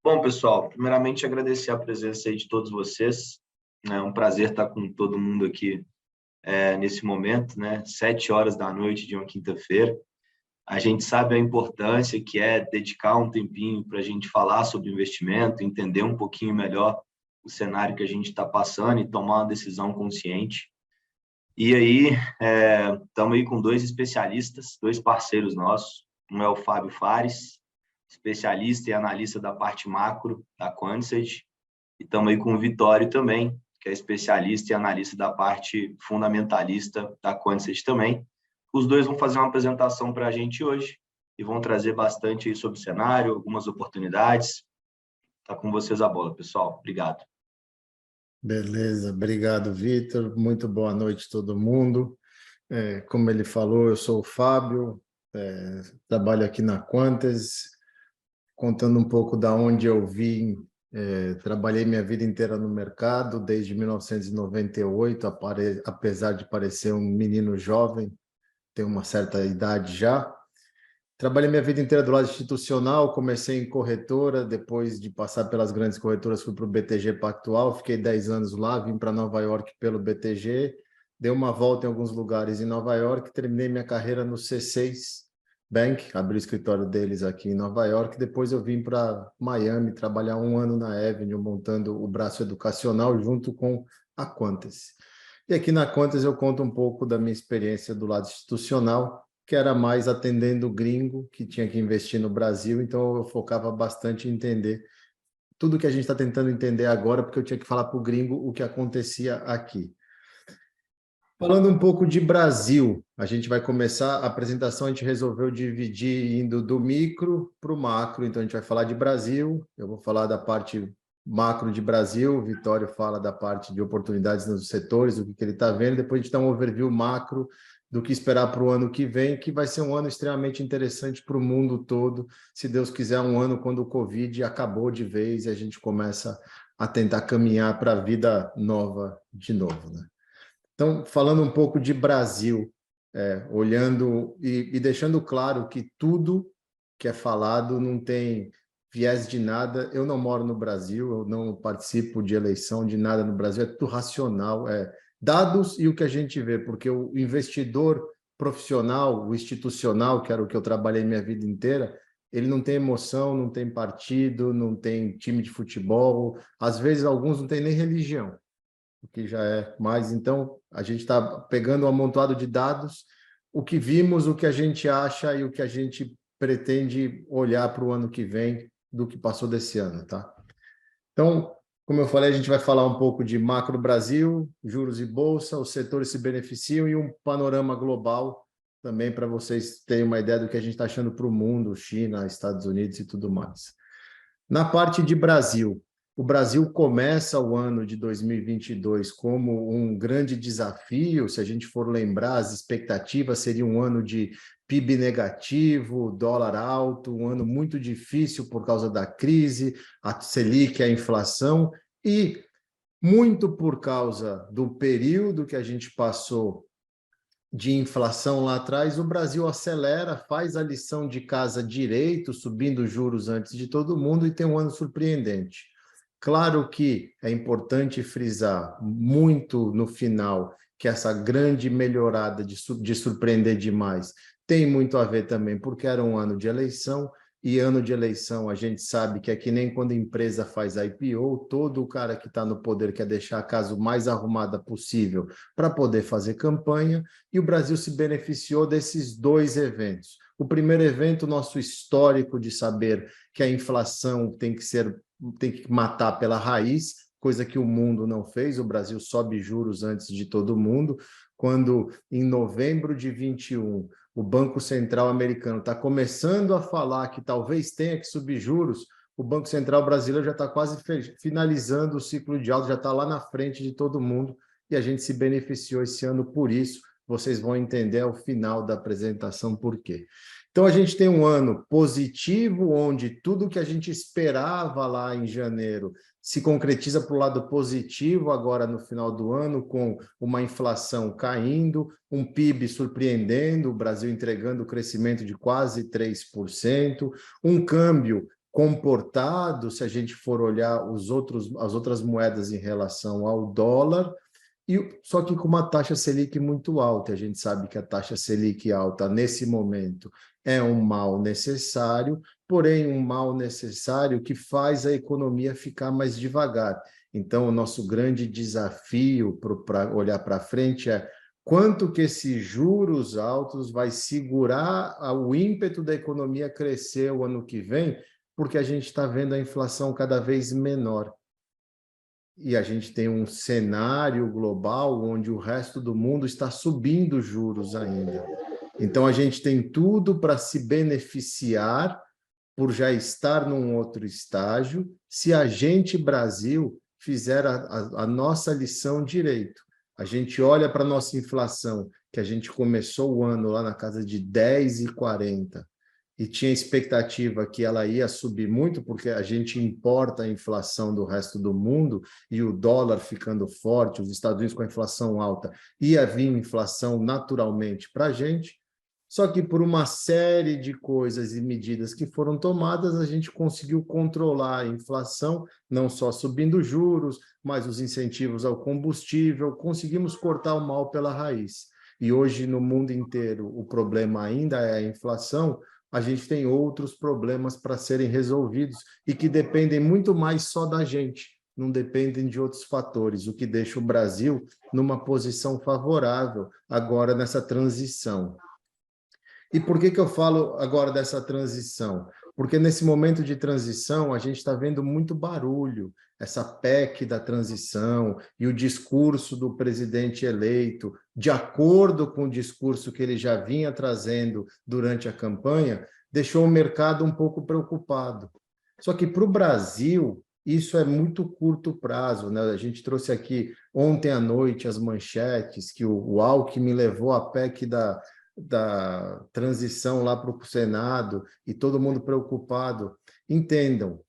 Bom, pessoal, primeiramente agradecer a presença aí de todos vocês. É um prazer estar com todo mundo aqui nesse momento, né? 7 horas da noite de uma quinta-feira. A gente sabe a importância que é dedicar um tempinho para a gente falar sobre investimento, entender um pouquinho melhor o cenário que a gente está passando e tomar uma decisão consciente. E aí, estamos aí com dois especialistas, dois parceiros nossos. Um é o Fábio Fares, especialista e analista da parte macro da Quantisage, e estamos aí com o Vitório também, que é especialista e analista da parte fundamentalista da Quantisage também. Os dois vão fazer uma apresentação para a gente hoje e vão trazer bastante aí sobre o cenário, algumas oportunidades. Está com vocês a bola, pessoal. Obrigado. Beleza, obrigado, Vitor. Muito boa noite a todo mundo. Como ele falou, eu sou o Fábio, trabalho aqui na Quantas, contando um pouco da onde eu vim. Trabalhei minha vida inteira no mercado, desde 1998, apesar de parecer um menino jovem, tenho uma certa idade já. Trabalhei minha vida inteira do lado institucional, comecei em corretora, depois de passar pelas grandes corretoras, fui para o BTG Pactual, fiquei 10 anos lá, vim para Nova York pelo BTG, dei uma volta em alguns lugares em Nova York, terminei minha carreira no C6 Bank, abri o escritório deles aqui em Nova York, depois eu vim para Miami trabalhar 1 ano na Avenue, montando o braço educacional junto com a Quantas. E aqui na Quantas eu conto um pouco da minha experiência do lado institucional, que era mais atendendo o gringo que tinha que investir no Brasil, então eu focava bastante em entender tudo que a gente está tentando entender agora, porque eu tinha que falar para o gringo o que acontecia aqui. Falando um pouco de Brasil, a gente vai começar a apresentação, a gente resolveu dividir indo do micro para o macro, então a gente vai falar de Brasil, eu vou falar da parte macro de Brasil, o Vitório fala da parte de oportunidades nos setores, o que ele está vendo, depois a gente dá um overview macro do que esperar para o ano que vem, que vai ser um ano extremamente interessante para o mundo todo, se Deus quiser, um ano quando o Covid acabou de vez e a gente começa a tentar caminhar para a vida nova de novo, né? Então, falando um pouco de Brasil, olhando e deixando claro que tudo que é falado não tem viés de nada. Eu não moro no Brasil, eu não participo de eleição de nada no Brasil, é tudo racional, dados e o que a gente vê, porque o investidor profissional, o institucional, que era o que eu trabalhei minha vida inteira, ele não tem emoção, não tem partido, não tem time de futebol, às vezes alguns não têm nem religião, o que já é mais. Então, a gente está pegando um amontoado de dados, o que vimos, o que a gente acha e o que a gente pretende olhar para o ano que vem do que passou desse ano, tá? Então, como eu falei, a gente vai falar um pouco de macro Brasil, juros e bolsa, os setores se beneficiam e um panorama global também para vocês terem uma ideia do que a gente está achando para o mundo, China, Estados Unidos e tudo mais. Na parte de Brasil, o Brasil começa o ano de 2022 como um grande desafio. Se a gente for lembrar, as expectativas seria um ano de PIB negativo, dólar alto, um ano muito difícil por causa da crise, a Selic, a inflação, e muito por causa do período que a gente passou de inflação lá atrás, o Brasil acelera, faz a lição de casa direito, subindo juros antes de todo mundo e tem um ano surpreendente. Claro que é importante frisar muito no final que essa grande melhorada de surpreender demais tem muito a ver também porque era um ano de eleição, e ano de eleição a gente sabe que é que nem quando a empresa faz IPO, todo o cara que está no poder quer deixar a casa o mais arrumada possível para poder fazer campanha, e o Brasil se beneficiou desses dois eventos. O primeiro evento, nosso histórico de saber que a inflação tem que matar pela raiz, coisa que o mundo não fez. O Brasil sobe juros antes de todo mundo. Quando, em novembro de 21, o Banco Central americano está começando a falar que talvez tenha que subir juros, o Banco Central brasileiro já está quase finalizando o ciclo de alta, já está lá na frente de todo mundo, e a gente se beneficiou esse ano por isso. Vocês vão entender ao final da apresentação por quê. Então, a gente tem um ano positivo, onde tudo que a gente esperava lá em janeiro se concretiza para o lado positivo agora no final do ano, com uma inflação caindo, um PIB surpreendendo, o Brasil entregando crescimento de quase 3%, um câmbio comportado, se a gente for olhar as outras moedas em relação ao dólar, só que com uma taxa Selic muito alta. A gente sabe que a taxa Selic alta, nesse momento, é um mal necessário, porém um mal necessário que faz a economia ficar mais devagar. Então, o nosso grande desafio para olhar para frente é quanto que esses juros altos vai segurar o ímpeto da economia crescer o ano que vem, porque a gente está vendo a inflação cada vez menor. E a gente tem um cenário global onde o resto do mundo está subindo juros ainda. Então, a gente tem tudo para se beneficiar por já estar num outro estágio, se a gente, Brasil, fizer a nossa lição direito. A gente olha para a nossa inflação, que a gente começou o ano lá na casa de 10,40, e tinha expectativa que ela ia subir muito, porque a gente importa a inflação do resto do mundo, e o dólar ficando forte, os Estados Unidos com a inflação alta, ia vir inflação naturalmente para a gente. Só que por uma série de coisas e medidas que foram tomadas, a gente conseguiu controlar a inflação, não só subindo juros, mas os incentivos ao combustível, conseguimos cortar o mal pela raiz. E hoje, no mundo inteiro, o problema ainda é a inflação. A gente tem outros problemas para serem resolvidos e que dependem muito mais só da gente, não dependem de outros fatores, o que deixa o Brasil numa posição favorável agora nessa transição. E por que eu falo agora dessa transição? Porque nesse momento de transição a gente está vendo muito barulho, essa PEC da transição e o discurso do presidente eleito, de acordo com o discurso que ele já vinha trazendo durante a campanha, deixou o mercado um pouco preocupado. Só que para o Brasil, isso é muito curto prazo, né? A gente trouxe aqui ontem à noite as manchetes que o Alckmin levou a PEC da transição lá para o Senado e todo mundo preocupado. Entendam,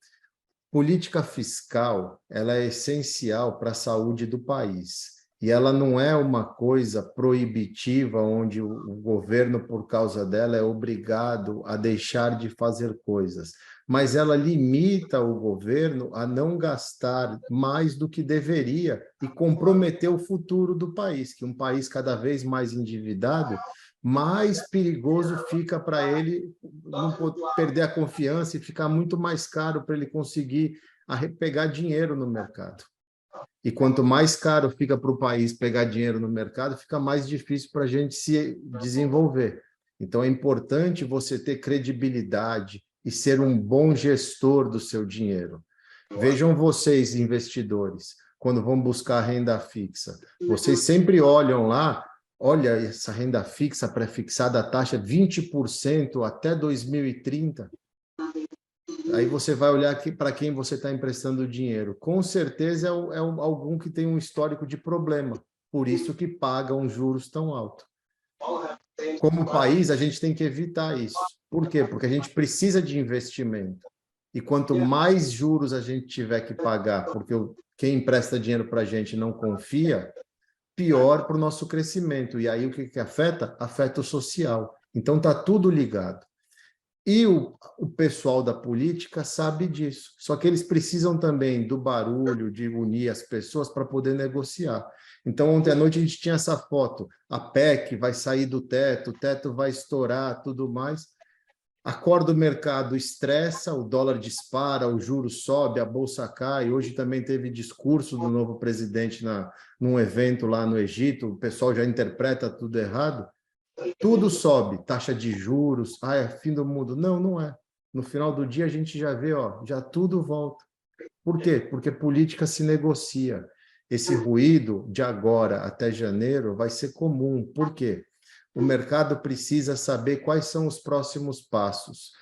política fiscal ela é essencial para a saúde do país. E ela não é uma coisa proibitiva, onde o governo, por causa dela, é obrigado a deixar de fazer coisas. Mas ela limita o governo a não gastar mais do que deveria e comprometer o futuro do país, que um país cada vez mais endividado, mais perigoso fica para ele não perder a confiança e ficar muito mais caro para ele conseguir pegar dinheiro no mercado. E quanto mais caro fica para o país pegar dinheiro no mercado, fica mais difícil para a gente se desenvolver. Então, é importante você ter credibilidade e ser um bom gestor do seu dinheiro. Vejam vocês, investidores, quando vão buscar renda fixa. Vocês sempre olham lá, olha essa renda fixa pré-fixada, a taxa 20% até 2030. Aí você vai olhar para quem você está emprestando o dinheiro. Com certeza é algum que tem um histórico de problema, por isso que pagam juros tão altos. Como país, a gente tem que evitar isso. Por quê? Porque a gente precisa de investimento. E quanto mais juros a gente tiver que pagar, porque quem empresta dinheiro para a gente não confia, pior para o nosso crescimento. E aí o que afeta? Afeta o social. Então está tudo ligado. E o pessoal da política sabe disso. Só que eles precisam também do barulho, de unir as pessoas para poder negociar. Então, ontem à noite a gente tinha essa foto. A PEC vai sair do teto, o teto vai estourar, tudo mais. Acorda o mercado, estressa, o dólar dispara, o juro sobe, a bolsa cai. Hoje também teve discurso do novo presidente num evento lá no Egito. O pessoal já interpreta tudo errado. Tudo sobe, taxa de juros, é fim do mundo. Não, não é. No final do dia a gente já vê, já tudo volta. Por quê? Porque política se negocia. Esse ruído de agora até janeiro vai ser comum. Por quê? O mercado precisa saber quais são os próximos passos.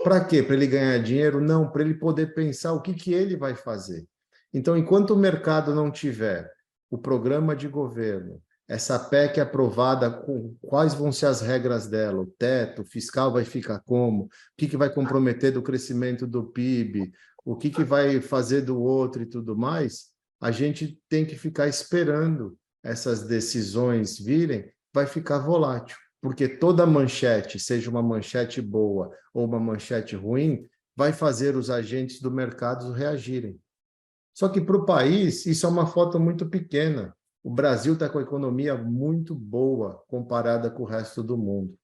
Para quê? Para ele ganhar dinheiro? Não, para ele poder pensar o que ele vai fazer. Então, enquanto o mercado não tiver o programa de governo, essa PEC aprovada, quais vão ser as regras dela? O teto fiscal vai ficar como? O que vai comprometer do crescimento do PIB? O que vai fazer do outro e tudo mais? A gente tem que ficar esperando essas decisões virem, vai ficar volátil, porque toda manchete, seja uma manchete boa ou uma manchete ruim, vai fazer os agentes do mercado reagirem. Só que para o país, isso é uma foto muito pequena. O Brasil está com a economia muito boa comparada com o resto do mundo.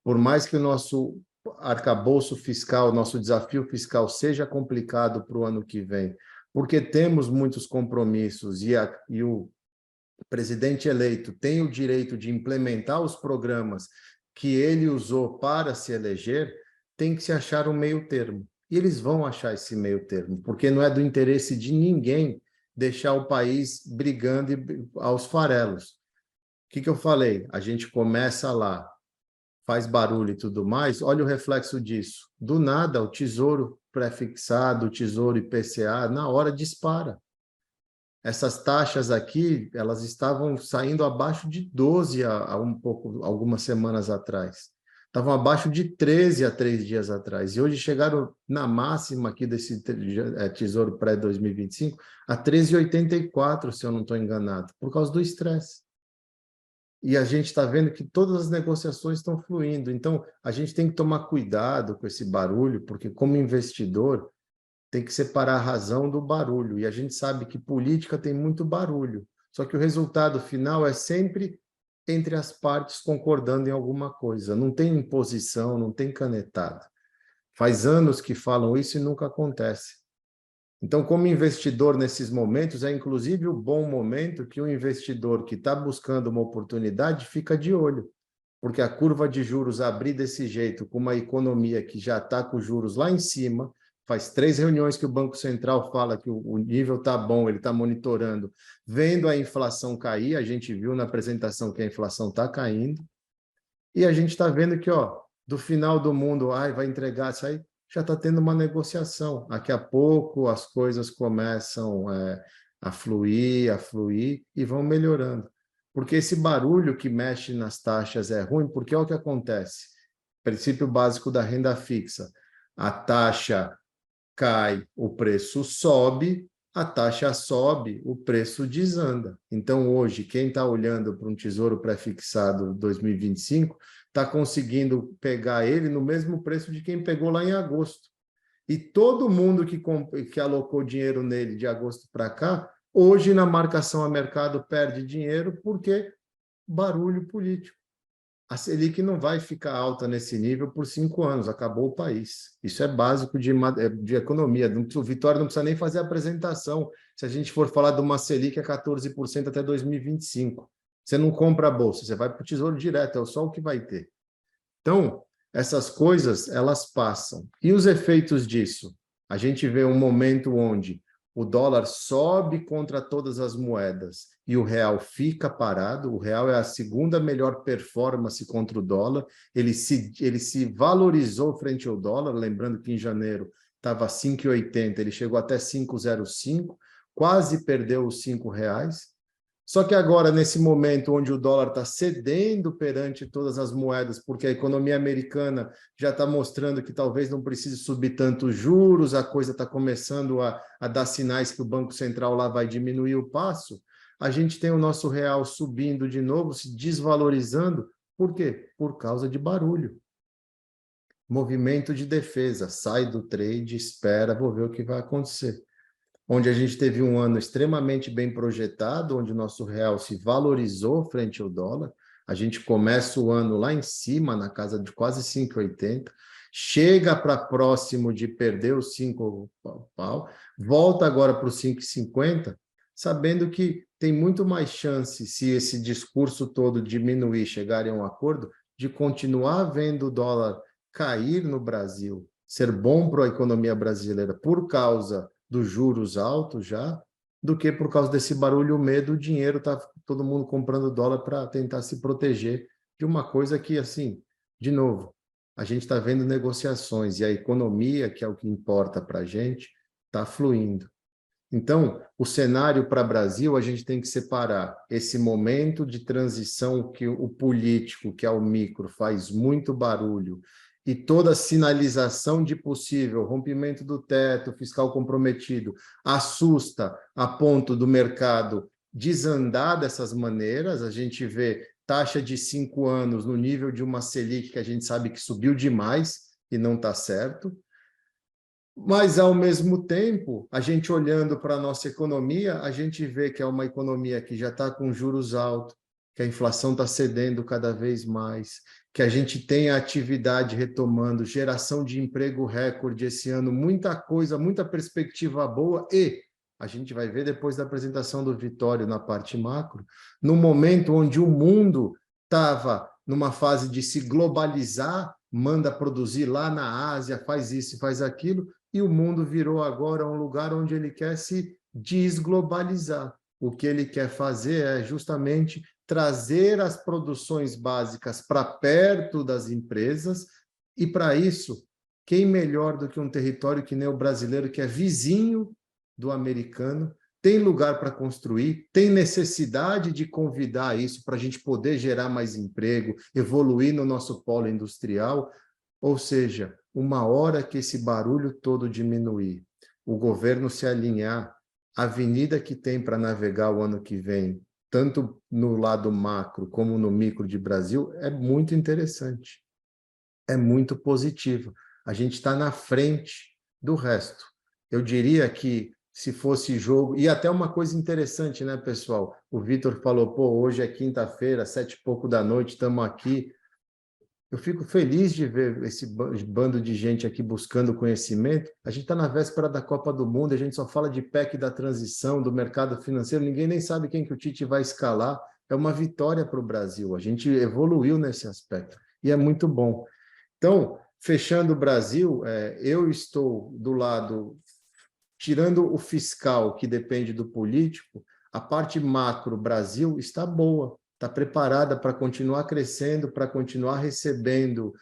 Por mais que o nosso arcabouço fiscal, nosso desafio fiscal seja complicado para o ano que vem, porque temos muitos compromissos e o presidente eleito tem o direito de implementar os programas que ele usou para se eleger, tem que se achar um meio termo. E eles vão achar esse meio termo, porque não é do interesse de ninguém deixar o país brigando aos farelos. O que eu falei? A gente começa lá, faz barulho e tudo mais, olha o reflexo disso. Do nada, o tesouro pré-fixado, o tesouro IPCA, na hora dispara. Essas taxas aqui, elas estavam saindo abaixo de 12 algumas semanas atrás. Estavam abaixo de 13 há 3 dias atrás. E hoje chegaram na máxima aqui desse Tesouro pré-2025 a 13,84, se eu não estou enganado, por causa do estresse. E a gente está vendo que todas as negociações estão fluindo. Então, a gente tem que tomar cuidado com esse barulho, porque como investidor, tem que separar a razão do barulho. E a gente sabe que política tem muito barulho. Só que o resultado final é sempre entre as partes concordando em alguma coisa. Não tem imposição, não tem canetada. Faz anos que falam isso e nunca acontece. Então, como investidor nesses momentos, é inclusive o bom momento que o investidor que está buscando uma oportunidade fica de olho. Porque a curva de juros abrir desse jeito, com uma economia que já está com os juros lá em cima, faz 3 reuniões que o Banco Central fala que o nível está bom, ele está monitorando, vendo a inflação cair, a gente viu na apresentação que a inflação está caindo, e a gente está vendo que, ó, do final do mundo, vai entregar isso aí, já está tendo uma negociação. Daqui a pouco as coisas começam a fluir e vão melhorando. Porque esse barulho que mexe nas taxas é ruim, porque é o que acontece. Princípio básico da renda fixa. A taxa cai, o preço sobe, a taxa sobe, o preço desanda. Então, hoje, quem está olhando para um tesouro pré-fixado 2025 está conseguindo pegar ele no mesmo preço de quem pegou lá em agosto. E todo mundo que alocou dinheiro nele de agosto para cá, hoje na marcação a mercado perde dinheiro porque barulho político. A Selic não vai ficar alta nesse nível por 5 anos, acabou o país. Isso é básico de economia. O Vitória não precisa nem fazer a apresentação. Se a gente for falar de uma Selic a 14% até 2025, você não compra a bolsa, você vai para o Tesouro Direto, é só o que vai ter. Então, essas coisas, elas passam. E os efeitos disso? A gente vê um momento onde o dólar sobe contra todas as moedas e o real fica parado. O real é a segunda melhor performance contra o dólar. Ele se valorizou frente ao dólar, lembrando que em janeiro estava 5,80, ele chegou até 5,05, quase perdeu os R$ 5. Só que agora, nesse momento onde o dólar está cedendo perante todas as moedas, porque a economia americana já está mostrando que talvez não precise subir tantos juros, a coisa está começando a dar sinais que o Banco Central lá vai diminuir o passo, a gente tem o nosso real subindo de novo, se desvalorizando. Por quê? Por causa de barulho. Movimento de defesa. Sai do trade, espera, vou ver o que vai acontecer. Onde a gente teve um ano extremamente bem projetado, onde o nosso real se valorizou frente ao dólar. A gente começa o ano lá em cima, na casa de quase 5,80, chega para próximo de perder os 5 pau, volta agora para os 5,50, sabendo que tem muito mais chance, se esse discurso todo diminuir, chegarem a um acordo, de continuar vendo o dólar cair no Brasil, ser bom para a economia brasileira por causa dos juros altos já, do que por causa desse barulho, o medo, o dinheiro, tá todo mundo comprando dólar para tentar se proteger de uma coisa que, assim, de novo, a gente está vendo negociações e a economia, que é o que importa para a gente, está fluindo. Então, o cenário para o Brasil, a gente tem que separar esse momento de transição que o político, que é o micro, faz muito barulho, e toda sinalização de possível rompimento do teto fiscal comprometido assusta a ponto do mercado desandar dessas maneiras. A gente vê taxa de 5 anos no nível de uma Selic que a gente sabe que subiu demais e não está certo. Mas, ao mesmo tempo, a gente olhando para a nossa economia, a gente vê que é uma economia que já está com juros altos, que a inflação está cedendo cada vez mais, que a gente tem a atividade retomando, geração de emprego recorde esse ano, muita coisa, muita perspectiva boa, e a gente vai ver depois da apresentação do Vitório na parte macro, no momento onde o mundo estava numa fase de se globalizar, manda produzir lá na Ásia, faz isso, faz aquilo, e o mundo virou agora um lugar onde ele quer se desglobalizar. O que ele quer fazer é justamente trazer as produções básicas para perto das empresas, e para isso, quem melhor do que um território que nem o brasileiro, que é vizinho do americano, tem lugar para construir, tem necessidade de convidar isso para a gente poder gerar mais emprego, evoluir no nosso polo industrial, ou seja, uma hora que esse barulho todo diminuir, o governo se alinhar, a avenida que tem para navegar o ano que vem, tanto no lado macro como no micro de Brasil, é muito interessante, é muito positivo. A gente está na frente do resto. Eu diria que se fosse jogo, e até uma coisa interessante, né, pessoal? O Vitor falou, pô, hoje é quinta-feira, 7h pouco da noite, estamos aqui. Eu fico feliz de ver esse bando de gente aqui buscando conhecimento. A gente está na véspera da Copa do Mundo, a gente só fala de PEC da transição, do mercado financeiro, ninguém nem sabe quem que o Tite vai escalar. É uma vitória para o Brasil, a gente evoluiu nesse aspecto, e é muito bom. Então, fechando o Brasil, eu estou do lado, tirando o fiscal, que depende do político, a parte macro Brasil está boa, está preparada para continuar crescendo, para continuar recebendo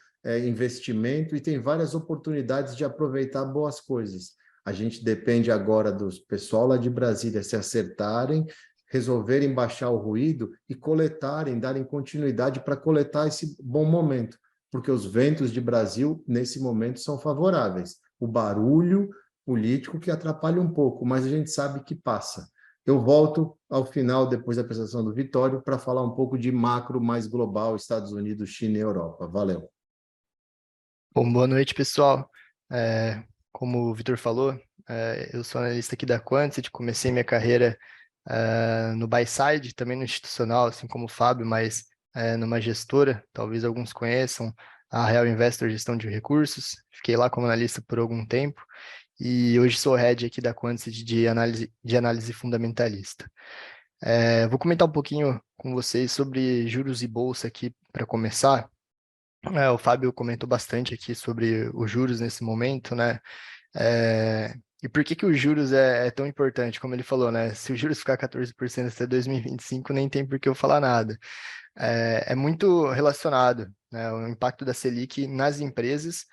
investimento, e tem várias oportunidades de aproveitar boas coisas. A gente depende agora do pessoal lá de Brasília se acertarem, resolverem baixar o ruído e coletarem, darem continuidade para coletar esse bom momento, porque os ventos de Brasil, nesse momento, são favoráveis. O barulho político que atrapalha um pouco, mas a gente sabe que passa. Eu volto ao final, depois da apresentação do Vitório, para falar um pouco de macro mais global, Estados Unidos, China e Europa. Valeu. Bom, boa noite, pessoal. Como o Vitor falou, eu sou analista aqui da Quantity, comecei minha carreira no buy side, também no institucional, assim como o Fábio, mas numa gestora, talvez alguns conheçam, a Real Investor Gestão de Recursos. Fiquei lá como analista por algum tempo e hoje sou head aqui da Quantity de análise fundamentalista. Vou comentar um pouquinho com vocês sobre juros e bolsa aqui para começar. O Fábio comentou bastante aqui sobre os juros nesse momento, né? E por que os juros é tão importante? Como ele falou, né? Se os juros ficar 14% até 2025, nem tem por que eu falar nada. É muito relacionado, né? O impacto da Selic nas empresas,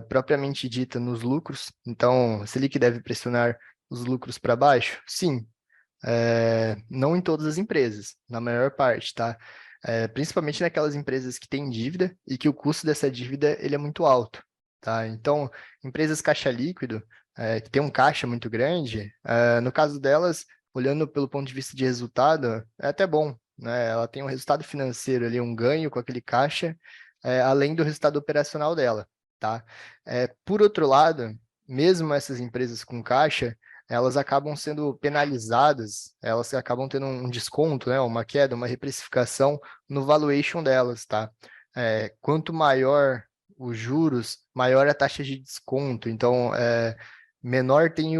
propriamente dita nos lucros. Então, a Selic deve pressionar os lucros para baixo? Sim. Não em todas as empresas, na maior parte, tá? Principalmente naquelas empresas que têm dívida e que o custo dessa dívida ele é muito alto, tá? Então, empresas caixa líquido, que tem um caixa muito grande, no caso delas, olhando pelo ponto de vista de resultado, é até bom, né? Ela tem um resultado financeiro ali, um ganho com aquele caixa, além do resultado operacional dela, tá? Por outro lado, mesmo essas empresas com caixa, elas acabam sendo penalizadas, elas acabam tendo um desconto, né, uma queda, uma reprecificação no valuation delas, tá? Quanto maior os juros, maior a taxa de desconto. Então, menor tem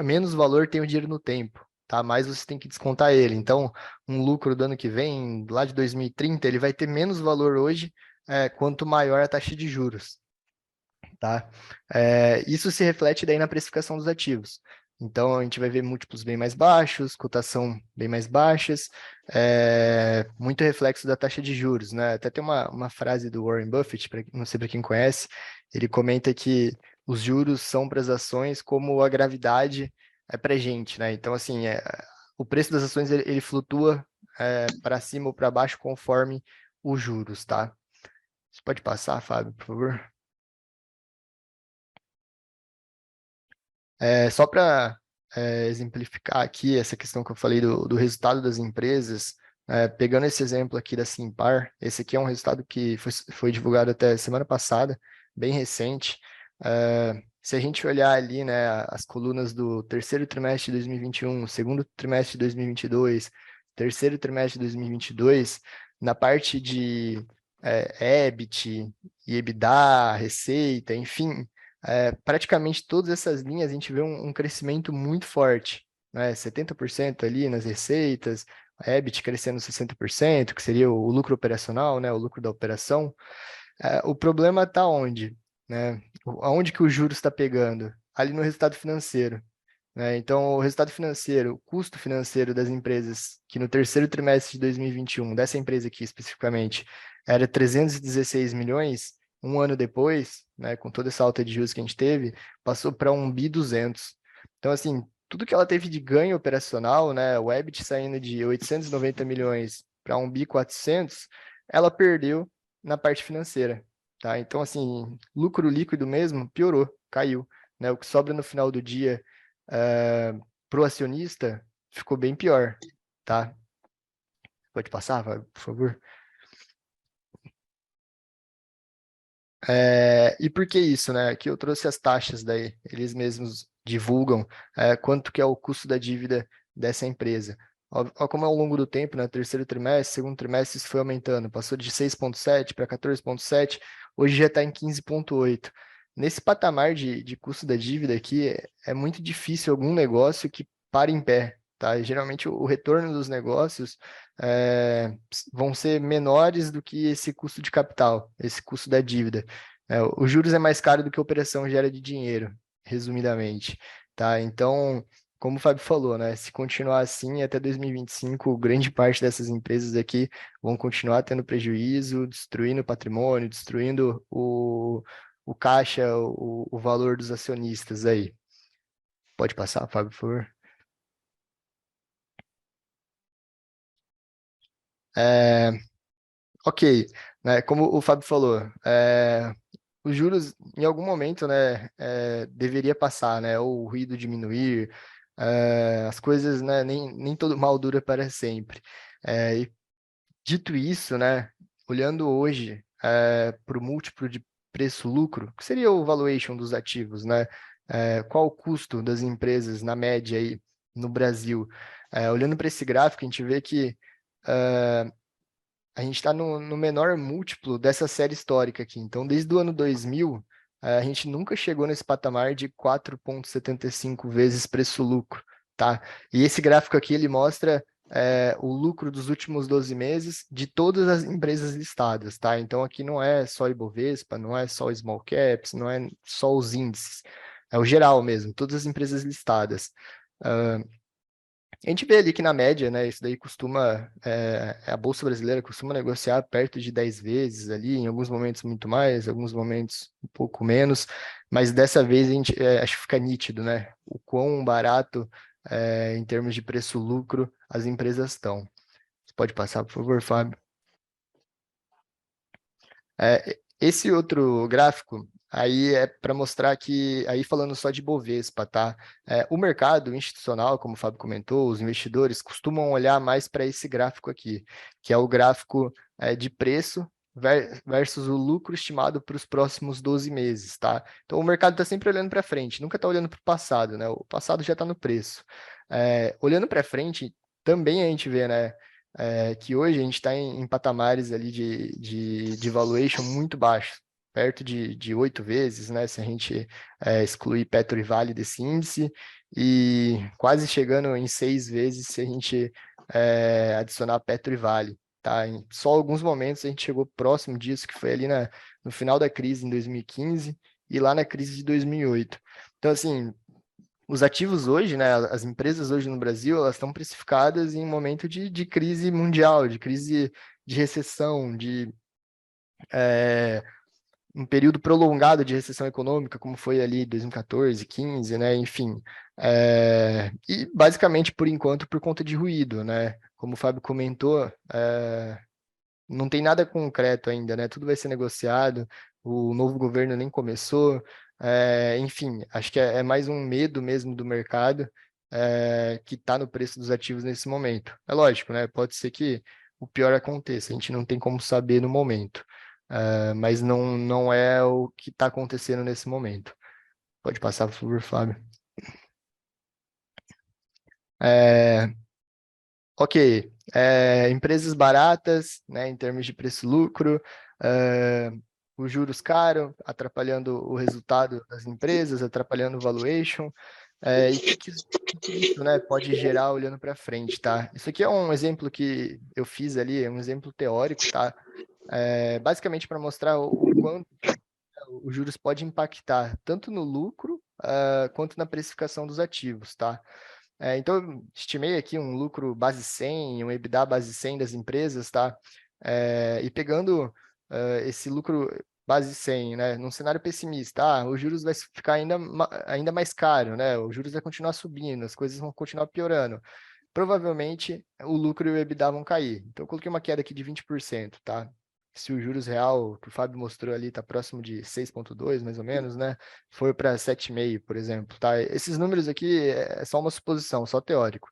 menos valor tem o dinheiro no tempo, tá? Mais você tem que descontar ele. Então, um lucro do ano que vem, lá de 2030, ele vai ter menos valor hoje, quanto maior a taxa de juros. Tá? Isso se reflete daí na precificação dos ativos. Então, a gente vai ver múltiplos bem mais baixos, cotação bem mais baixas, muito reflexo da taxa de juros, né? Até tem uma frase do Warren Buffett, não sei para quem conhece, ele comenta que os juros são para as ações como a gravidade é para a gente, né? Então, assim, o preço das ações ele flutua para cima ou para baixo conforme os juros, tá? Você pode passar, Fábio, por favor? Só para exemplificar aqui essa questão que eu falei do resultado das empresas, pegando esse exemplo aqui da Simpar, esse aqui é um resultado que foi divulgado até semana passada, bem recente. Se a gente olhar ali, né, as colunas do terceiro trimestre de 2021, segundo trimestre de 2022, terceiro trimestre de 2022, na parte de EBIT, EBITDA, receita, enfim, praticamente todas essas linhas a gente vê um crescimento muito forte, né, 70% ali nas receitas, EBIT crescendo 60%, que seria o lucro operacional, né, o lucro da operação. O problema está onde? Né? Aonde que o juros está pegando? Ali no resultado financeiro. Né? Então, o resultado financeiro, o custo financeiro das empresas, que no terceiro trimestre de 2021, dessa empresa aqui especificamente, era 316 milhões, um ano depois, né, com toda essa alta de juros que a gente teve, passou para 1.200 bi. Então, assim, tudo que ela teve de ganho operacional, né, o EBIT saindo de 890 milhões para 1.400 bi, ela perdeu na parte financeira. Tá? Então, assim, lucro líquido mesmo piorou, caiu. Né? O que sobra no final do dia para o acionista ficou bem pior, tá? Pode passar, por favor? E por que isso, né? Aqui eu trouxe as taxas daí, eles mesmos divulgam quanto que é o custo da dívida dessa empresa. Ó, como ao longo do tempo, né? Terceiro trimestre, segundo trimestre, isso foi aumentando, passou de 6,7 para 14,7, hoje já está em 15,8. Nesse patamar de custo da dívida aqui, é muito difícil algum negócio que pare em pé, tá? Geralmente o retorno dos negócios vão ser menores do que esse custo de capital, esse custo da dívida. Os juros é mais caro do que a operação gera de dinheiro, resumidamente, tá? Então, como o Fábio falou, né? Se continuar assim, até 2025, grande parte dessas empresas aqui vão continuar tendo prejuízo, destruindo o patrimônio, destruindo o caixa, o valor dos acionistas aí. Pode passar, Fábio, por favor. Ok, né? Como o Fábio falou, os juros, em algum momento, né, deveria passar, né, ou o ruído diminuir, as coisas, né, nem todo mal dura para sempre. E dito isso, né, olhando hoje para o múltiplo de preço-lucro, que seria o valuation dos ativos, né, qual o custo das empresas na média aí no Brasil? Olhando para esse gráfico, a gente vê que a gente está no menor múltiplo dessa série histórica aqui. Então, desde o ano 2000, a gente nunca chegou nesse patamar de 4,75 vezes preço-lucro, tá? E esse gráfico aqui, ele mostra o lucro dos últimos 12 meses de todas as empresas listadas, tá? Então, aqui não é só Ibovespa, não é só Small Caps, não é só os índices, é o geral mesmo, todas as empresas listadas. A gente vê ali que na média, né, isso daí costuma, a Bolsa Brasileira costuma negociar perto de 10 vezes ali, em alguns momentos muito mais, em alguns momentos um pouco menos, mas dessa vez a gente, acho que fica nítido, né, o quão barato, em termos de preço-lucro, as empresas estão. Você pode passar, por favor, Fábio? Esse outro gráfico, aí é para mostrar que, aí falando só de Bovespa, tá? O mercado institucional, como o Fábio comentou, os investidores costumam olhar mais para esse gráfico aqui, que é o gráfico de preço versus o lucro estimado para os próximos 12 meses, tá? Então, o mercado está sempre olhando para frente, nunca está olhando para o passado, né? O passado já está no preço. Olhando para frente, também a gente vê, né? Que hoje a gente está em patamares ali de valuation muito baixos, perto de 8 vezes, né? Se a gente excluir Petro e Vale desse índice, e quase chegando em 6 vezes se a gente adicionar Petro e Vale. Tá? Em só alguns momentos a gente chegou próximo disso, que foi ali no final da crise em 2015 e lá na crise de 2008. Então, assim, os ativos hoje, né, as empresas hoje no Brasil, elas estão precificadas em um momento de crise mundial, de crise de recessão, de um período prolongado de recessão econômica, como foi ali 2014, 15, né, enfim. E basicamente, por enquanto, por conta de ruído, né, como o Fábio comentou, não tem nada concreto ainda, né, tudo vai ser negociado, o novo governo nem começou, enfim, acho que é mais um medo mesmo do mercado que está no preço dos ativos nesse momento. É lógico, né? Pode ser que o pior aconteça, a gente não tem como saber no momento. mas não é o que está acontecendo nesse momento. Pode passar, por favor, Fábio. Ok, empresas baratas, né, em termos de preço-lucro, os juros caros, atrapalhando o resultado das empresas, atrapalhando o valuation, e o que isso, né, pode gerar olhando para frente, tá? Isso aqui é um exemplo que eu fiz ali, é um exemplo teórico, tá? Basicamente para mostrar o quanto os juros pode impactar tanto no lucro, quanto na precificação dos ativos, tá? Então, eu estimei aqui um lucro base 100, um EBITDA base 100 das empresas, tá? E pegando esse lucro base 100, né? Num cenário pessimista, os juros vai ficar ainda mais caro, né? Os juros vai continuar subindo, as coisas vão continuar piorando. Provavelmente, o lucro e o EBITDA vão cair. Então, eu coloquei uma queda aqui de 20%, tá? Se o juros real, que o Fábio mostrou ali, está próximo de 6,2, mais ou menos, né? For para 7,5, por exemplo, tá? Esses números aqui é só uma suposição, só teórico.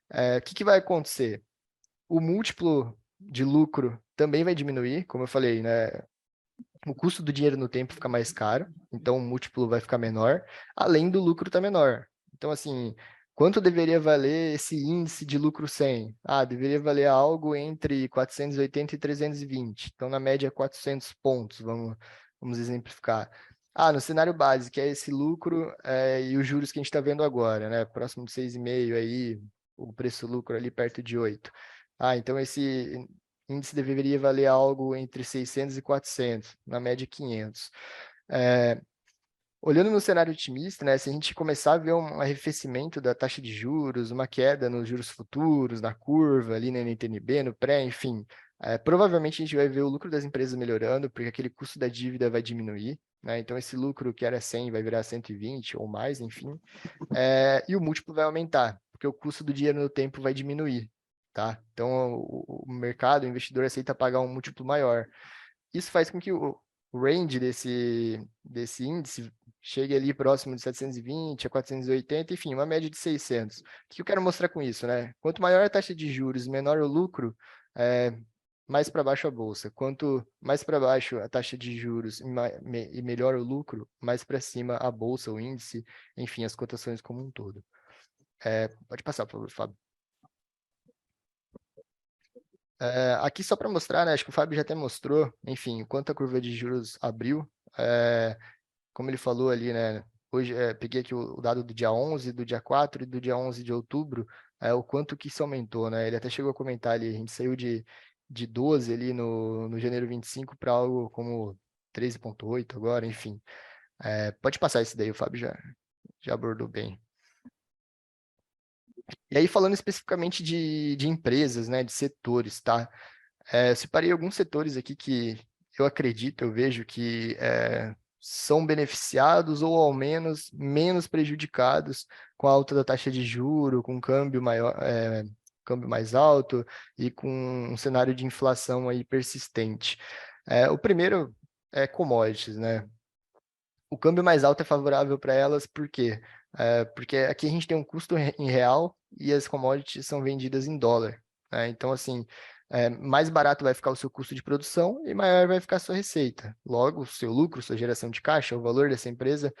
O que vai acontecer? O múltiplo de lucro também vai diminuir, como eu falei, né? O custo do dinheiro no tempo fica mais caro, então o múltiplo vai ficar menor, além do lucro estar menor. Então, assim, quanto deveria valer esse índice de lucro 100? Deveria valer algo entre 480 e 320. Então, na média, 400 pontos, vamos exemplificar. No cenário base, que é esse lucro e os juros que a gente está vendo agora, né? Próximo de 6,5 aí, o preço-lucro ali perto de 8. Então esse índice deveria valer algo entre 600 e 400, na média 500. Olhando no cenário otimista, né, se a gente começar a ver um arrefecimento da taxa de juros, uma queda nos juros futuros, na curva, ali na NTNB, no pré, enfim, provavelmente a gente vai ver o lucro das empresas melhorando, porque aquele custo da dívida vai diminuir, né, então esse lucro que era 100 vai virar 120 ou mais, enfim, e o múltiplo vai aumentar, porque o custo do dinheiro no tempo vai diminuir, tá? Então o mercado, o investidor aceita pagar um múltiplo maior. Isso faz com que o range desse índice chegue ali próximo de 720 a 480, enfim, uma média de 600. O que eu quero mostrar com isso, né? Quanto maior a taxa de juros, menor o lucro, mais para baixo a bolsa. Quanto mais para baixo a taxa de juros e melhor o lucro, mais para cima a bolsa, o índice, enfim, as cotações como um todo. Pode passar, por favor, Fábio. Aqui só para mostrar, né? Acho que o Fábio já até mostrou, enfim, quanto a curva de juros abriu. Como ele falou ali, né? Hoje, peguei aqui o dado do dia 11, do dia 4 e do dia 11 de outubro, o quanto que isso aumentou, né? Ele até chegou a comentar ali, a gente saiu de 12 ali no janeiro 25 para algo como 13,8 agora, enfim. Pode passar isso daí, o Fábio já abordou bem. E aí, falando especificamente de empresas, né, de setores, tá? Separei alguns setores aqui que eu acredito, eu vejo que são beneficiados ou ao menos menos prejudicados com a alta da taxa de juro, com câmbio maior, câmbio mais alto e com um cenário de inflação aí persistente. O primeiro é commodities, né? O câmbio mais alto é favorável para elas, por quê? Porque aqui a gente tem um custo em real e as commodities são vendidas em dólar, né? Então, assim, mais barato vai ficar o seu custo de produção e maior vai ficar a sua receita. Logo, o seu lucro, sua geração de caixa, o valor dessa empresa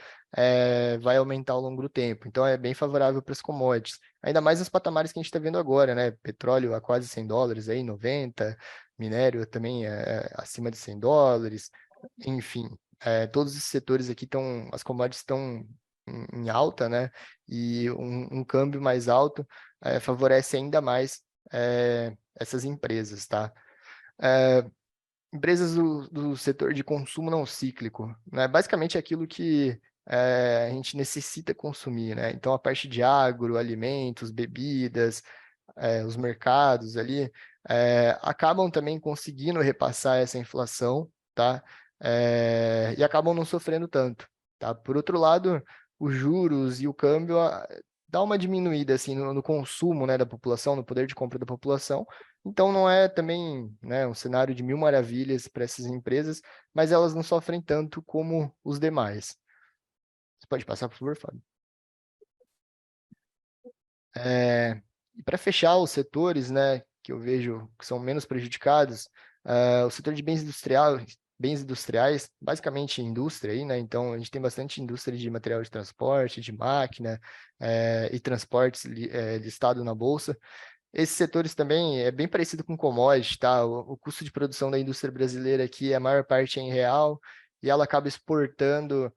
vai aumentar ao longo do tempo. Então, é bem favorável para as commodities. Ainda mais nos patamares que a gente está vendo agora, né? Petróleo a quase $100, aí 90, minério também acima de $100, enfim. Todos esses setores aqui estão, as commodities estão em alta, né? E um câmbio mais alto favorece ainda mais essas empresas, tá? Empresas do setor de consumo não cíclico, né? Basicamente aquilo que a gente necessita consumir, né? Então a parte de agro, alimentos, bebidas, os mercados ali, acabam também conseguindo repassar essa inflação, tá? E acabam não sofrendo tanto, tá? Por outro lado, os juros e o câmbio dá uma diminuída assim no consumo, né, da população, no poder de compra da população. Então não é também, né, um cenário de mil maravilhas para essas empresas, mas elas não sofrem tanto como os demais. Você pode passar, por favor, Fábio? E para fechar os setores, né, que eu vejo que são menos prejudicados, o setor de bens bens industriais, basicamente indústria aí, né? Então, a gente tem bastante indústria de material de transporte, de máquina, e transportes listado na Bolsa. Esses setores também é bem parecido com commodity, tá? O custo de produção da indústria brasileira aqui, a maior parte é em real, e ela acaba exportando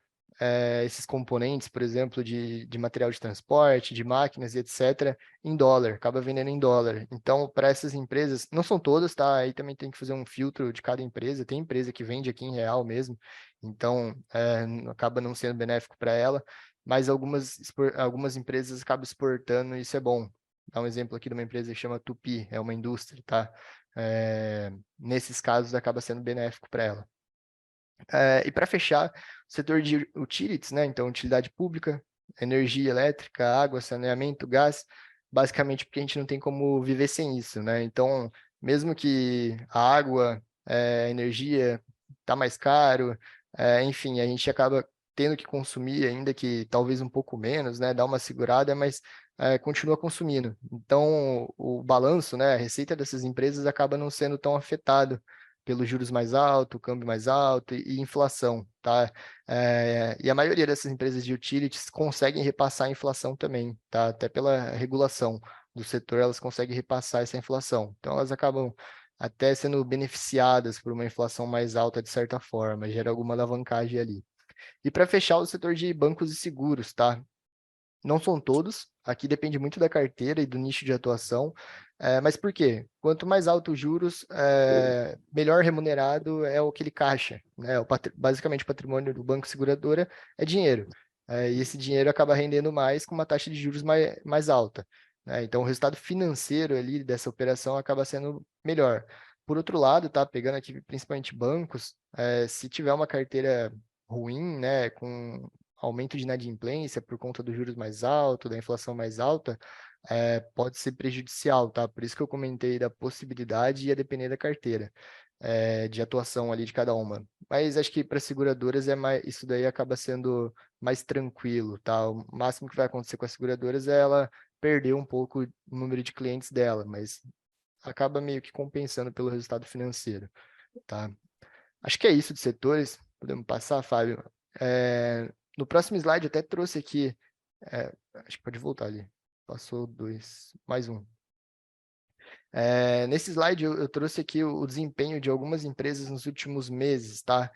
esses componentes, por exemplo, de material de transporte, de máquinas e etc., em dólar, acaba vendendo em dólar. Então, para essas empresas, não são todas, tá? Aí também tem que fazer um filtro de cada empresa. Tem empresa que vende aqui em real mesmo, então acaba não sendo benéfico para ela, mas algumas empresas acabam exportando e isso é bom. Dar um exemplo aqui de uma empresa que chama Tupi, é uma indústria, tá? Nesses casos, acaba sendo benéfico para ela. E para fechar, o setor de utilities, né? Então, utilidade pública, energia elétrica, água, saneamento, gás, basicamente porque a gente não tem como viver sem isso, né? Então, mesmo que a água, a energia tá mais caro, enfim, a gente acaba tendo que consumir, ainda que talvez um pouco menos, né? Dar uma segurada, mas continua consumindo. Então, o balanço, né? A receita dessas empresas acaba não sendo tão afetado pelos juros mais altos, câmbio mais alto e inflação, tá? E a maioria dessas empresas de utilities conseguem repassar a inflação também, tá? Até pela regulação do setor, elas conseguem repassar essa inflação. Então, elas acabam até sendo beneficiadas por uma inflação mais alta de certa forma, gera alguma alavancagem ali. E para fechar, o setor de bancos e seguros, tá? Não são todos, aqui depende muito da carteira e do nicho de atuação, mas por quê? Quanto mais alto os juros, melhor remunerado é aquele caixa, né? Basicamente o patrimônio do banco seguradora é dinheiro, e esse dinheiro acaba rendendo mais com uma taxa de juros mais alta, né? Então o resultado financeiro ali dessa operação acaba sendo melhor. Por outro lado, tá, pegando aqui principalmente bancos, se tiver uma carteira ruim, né, com aumento de inadimplência por conta dos juros mais altos, da inflação mais alta, pode ser prejudicial, tá? Por isso que eu comentei da possibilidade e ia depender da carteira de atuação ali de cada uma. Mas acho que para seguradoras isso daí acaba sendo mais tranquilo, tá? O máximo que vai acontecer com as seguradoras é ela perder um pouco o número de clientes dela, mas acaba meio que compensando pelo resultado financeiro, tá? Acho que é isso de setores. Podemos passar, Fábio? No próximo slide, eu até trouxe aqui. Acho que pode voltar ali. Passou dois. Mais um. Nesse slide, eu trouxe aqui o desempenho de algumas empresas nos últimos meses, tá?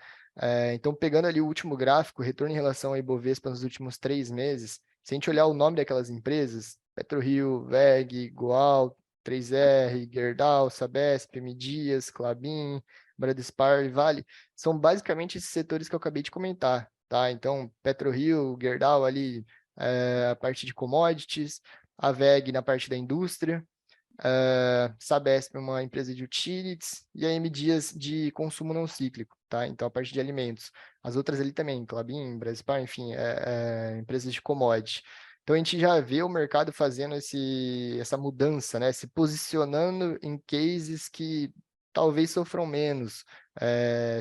Então, pegando ali o último gráfico, retorno em relação a Ibovespa nos últimos 3 meses, se a gente olhar o nome daquelas empresas, PetroRio, WEG, Goal, 3R, Gerdau, Sabesp, M. Dias, Klabin, Bradespar e Vale, são basicamente esses setores que eu acabei de comentar, tá? Então, PetroRio, Gerdau ali, a parte de commodities, a WEG na parte da indústria, Sabesp é uma empresa de utilities e a M. Dias de consumo não cíclico, tá? Então, a parte de alimentos. As outras ali também, Klabin, Brasipar, enfim, empresas de commodity. Então, a gente já vê o mercado fazendo essa mudança, né? Se posicionando em cases que talvez sofram menos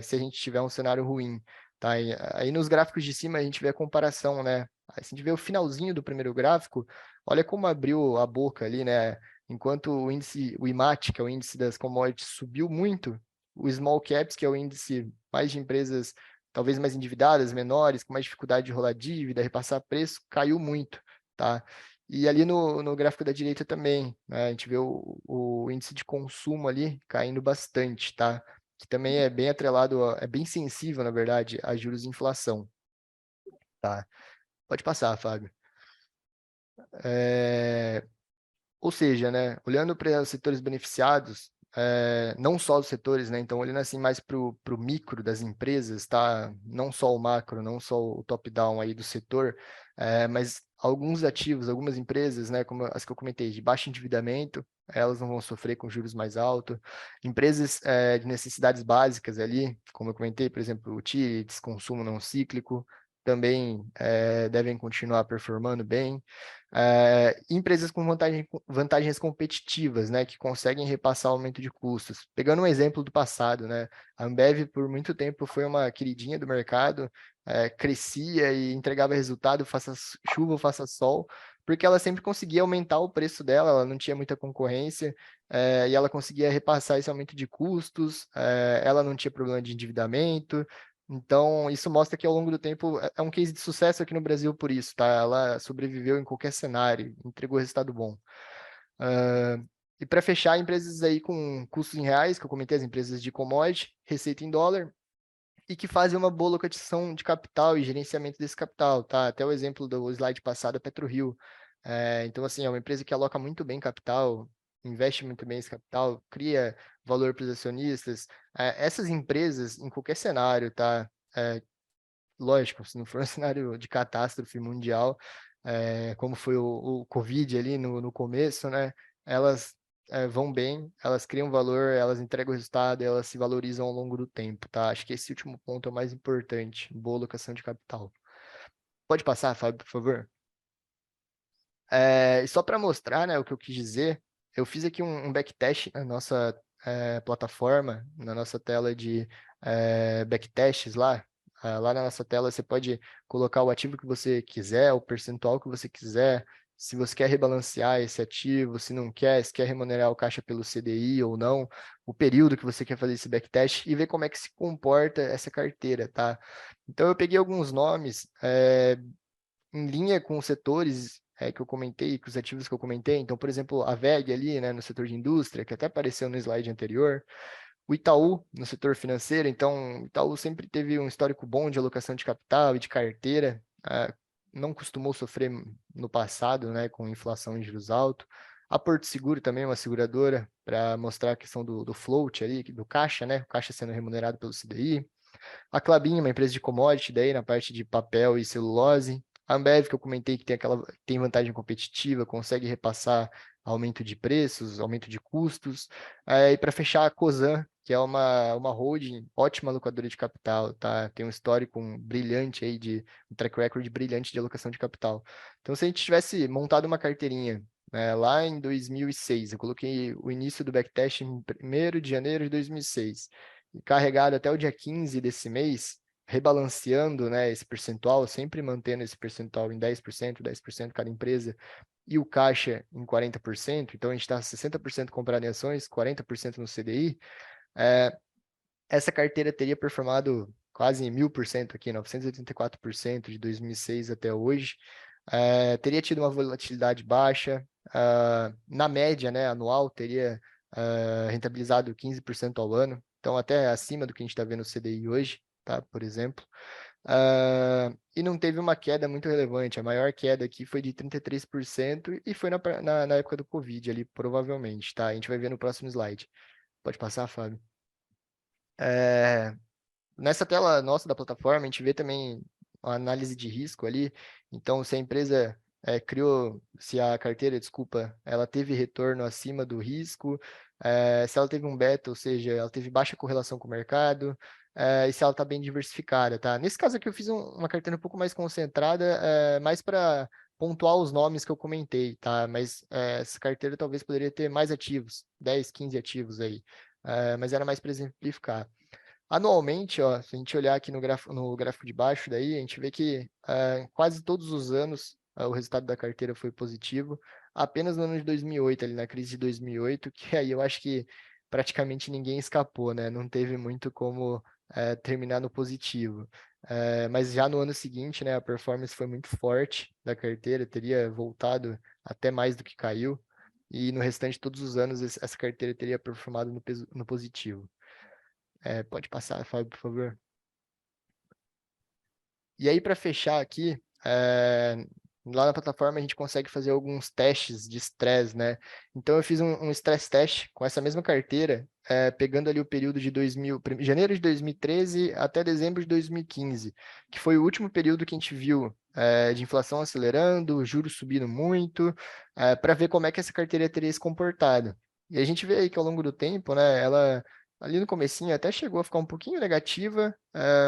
se a gente tiver um cenário ruim, tá? E aí, nos gráficos de cima, a gente vê a comparação, né? Aí, se a gente vê o finalzinho do primeiro gráfico, olha como abriu a boca ali, né? Enquanto o índice, o IMAT, que é o índice das commodities, subiu muito, o Small Caps, que é o índice mais de empresas talvez mais endividadas, menores, com mais dificuldade de rolar dívida, repassar preço, caiu muito, tá? E ali no gráfico da direita também, né, a gente vê o índice de consumo ali caindo bastante, tá? Que também é bem atrelado, é bem sensível, na verdade, a juros e inflação, tá? Pode passar, Fábio. Ou seja, né, olhando para os setores beneficiados, não só os setores, né, então olhando assim mais para o micro das empresas, tá? Não só o macro, não só o top-down aí do setor, mas alguns ativos, algumas empresas, né, como as que eu comentei, de baixo endividamento, elas não vão sofrer com juros mais altos. Empresas de necessidades básicas ali, como eu comentei, por exemplo, utilities, consumo não cíclico, também devem continuar performando bem. Empresas com vantagens competitivas, né, que conseguem repassar o aumento de custos. Pegando um exemplo do passado, né, a Ambev por muito tempo foi uma queridinha do mercado, crescia e entregava resultado, faça chuva ou faça sol, porque ela sempre conseguia aumentar o preço dela, ela não tinha muita concorrência, e ela conseguia repassar esse aumento de custos, ela não tinha problema de endividamento. Então, isso mostra que ao longo do tempo é um case de sucesso aqui no Brasil por isso, tá? Ela sobreviveu em qualquer cenário, entregou resultado bom. E para fechar, empresas aí com custos em reais, que eu comentei, as empresas de commodity, receita em dólar, e que fazem uma boa locação de capital e gerenciamento desse capital, tá? Até o exemplo do slide passado, a PetroRio. Então, assim, é uma empresa que aloca muito bem capital, investe muito bem esse capital, cria valor para os acionistas. Essas empresas, em qualquer cenário, tá? Lógico, se não for um cenário de catástrofe mundial, como foi o Covid ali no começo, né? Elas vão bem, elas criam valor, elas entregam resultado, elas se valorizam ao longo do tempo, tá? Acho que esse último ponto é o mais importante, boa alocação de capital. Pode passar, Fábio, por favor? E só para mostrar, né, o que eu quis dizer, eu fiz aqui um backtest na nossa plataforma, na nossa tela de backtests lá. Lá na nossa tela você pode colocar o ativo que você quiser, o percentual que você quiser, se você quer rebalancear esse ativo, se não quer, se quer remunerar o caixa pelo CDI ou não, o período que você quer fazer esse backtest e ver como é que se comporta essa carteira, tá? Então eu peguei alguns nomes em linha com os setores que eu comentei, com os ativos que eu comentei. Então, por exemplo, a VEG ali, né, no setor de indústria, que até apareceu no slide anterior, o Itaú no setor financeiro. Então, o Itaú sempre teve um histórico bom de alocação de capital e de carteira, não costumou sofrer no passado, né, com inflação e juros altos. A Porto Seguro também é uma seguradora, para mostrar a questão do float ali, do caixa, né, o caixa sendo remunerado pelo CDI. A Klabin, uma empresa de commodity, daí na parte de papel e celulose. A Ambev, que eu comentei que tem vantagem competitiva, consegue repassar aumento de preços, aumento de custos. E para fechar, a Cosan, que é uma holding, ótima alocadora de capital, tá? Tem um histórico brilhante aí, um track record brilhante de alocação de capital. Então, se a gente tivesse montado uma carteirinha lá em 2006, eu coloquei o início do backtest em 1º de janeiro de 2006, carregado até o dia 15 desse mês, rebalanceando, né, esse percentual, sempre mantendo esse percentual em 10% cada empresa, e o caixa em 40%, então a gente está 60% comprado em ações, 40% no CDI, essa carteira teria performado quase 1000% aqui, 984% de 2006 até hoje, teria tido uma volatilidade baixa, na média, né, anual, teria rentabilizado 15% ao ano, então até acima do que a gente está vendo no CDI hoje, tá, por exemplo. E não teve uma queda muito relevante, a maior queda aqui foi de 33% e foi na época do Covid ali, provavelmente, tá? A gente vai ver no próximo slide. Pode passar, Fábio? Nessa tela nossa da plataforma, a gente vê também a análise de risco ali. Então, se a empresa se a carteira, desculpa, ela teve retorno acima do risco, se ela teve um beta, ou seja, ela teve baixa correlação com o mercado, e se ela está bem diversificada, tá? Nesse caso aqui eu fiz uma carteira um pouco mais concentrada, mais para pontuar os nomes que eu comentei, tá? Mas essa carteira talvez poderia ter mais ativos, 10, 15 ativos aí, mas era mais para exemplificar. Anualmente, ó, se a gente olhar aqui no gráfico de baixo, daí, a gente vê que quase todos os anos o resultado da carteira foi positivo, apenas no ano de 2008, ali na crise de 2008, que aí eu acho que praticamente ninguém escapou, né? Não teve muito como terminar no positivo. Mas já no ano seguinte, né, a performance foi muito forte da carteira, teria voltado até mais do que caiu, e no restante de todos os anos essa carteira teria performado no positivo. Pode passar, Fábio, por favor. E aí, para fechar aqui, lá na plataforma a gente consegue fazer alguns testes de estresse, né? Então, eu fiz um stress test com essa mesma carteira, pegando ali o período de janeiro de 2013 até dezembro de 2015, que foi o último período que a gente viu de inflação acelerando, juros subindo muito, para ver como é que essa carteira teria se comportado. E a gente vê aí que ao longo do tempo, né, ela ali no comecinho até chegou a ficar um pouquinho negativa,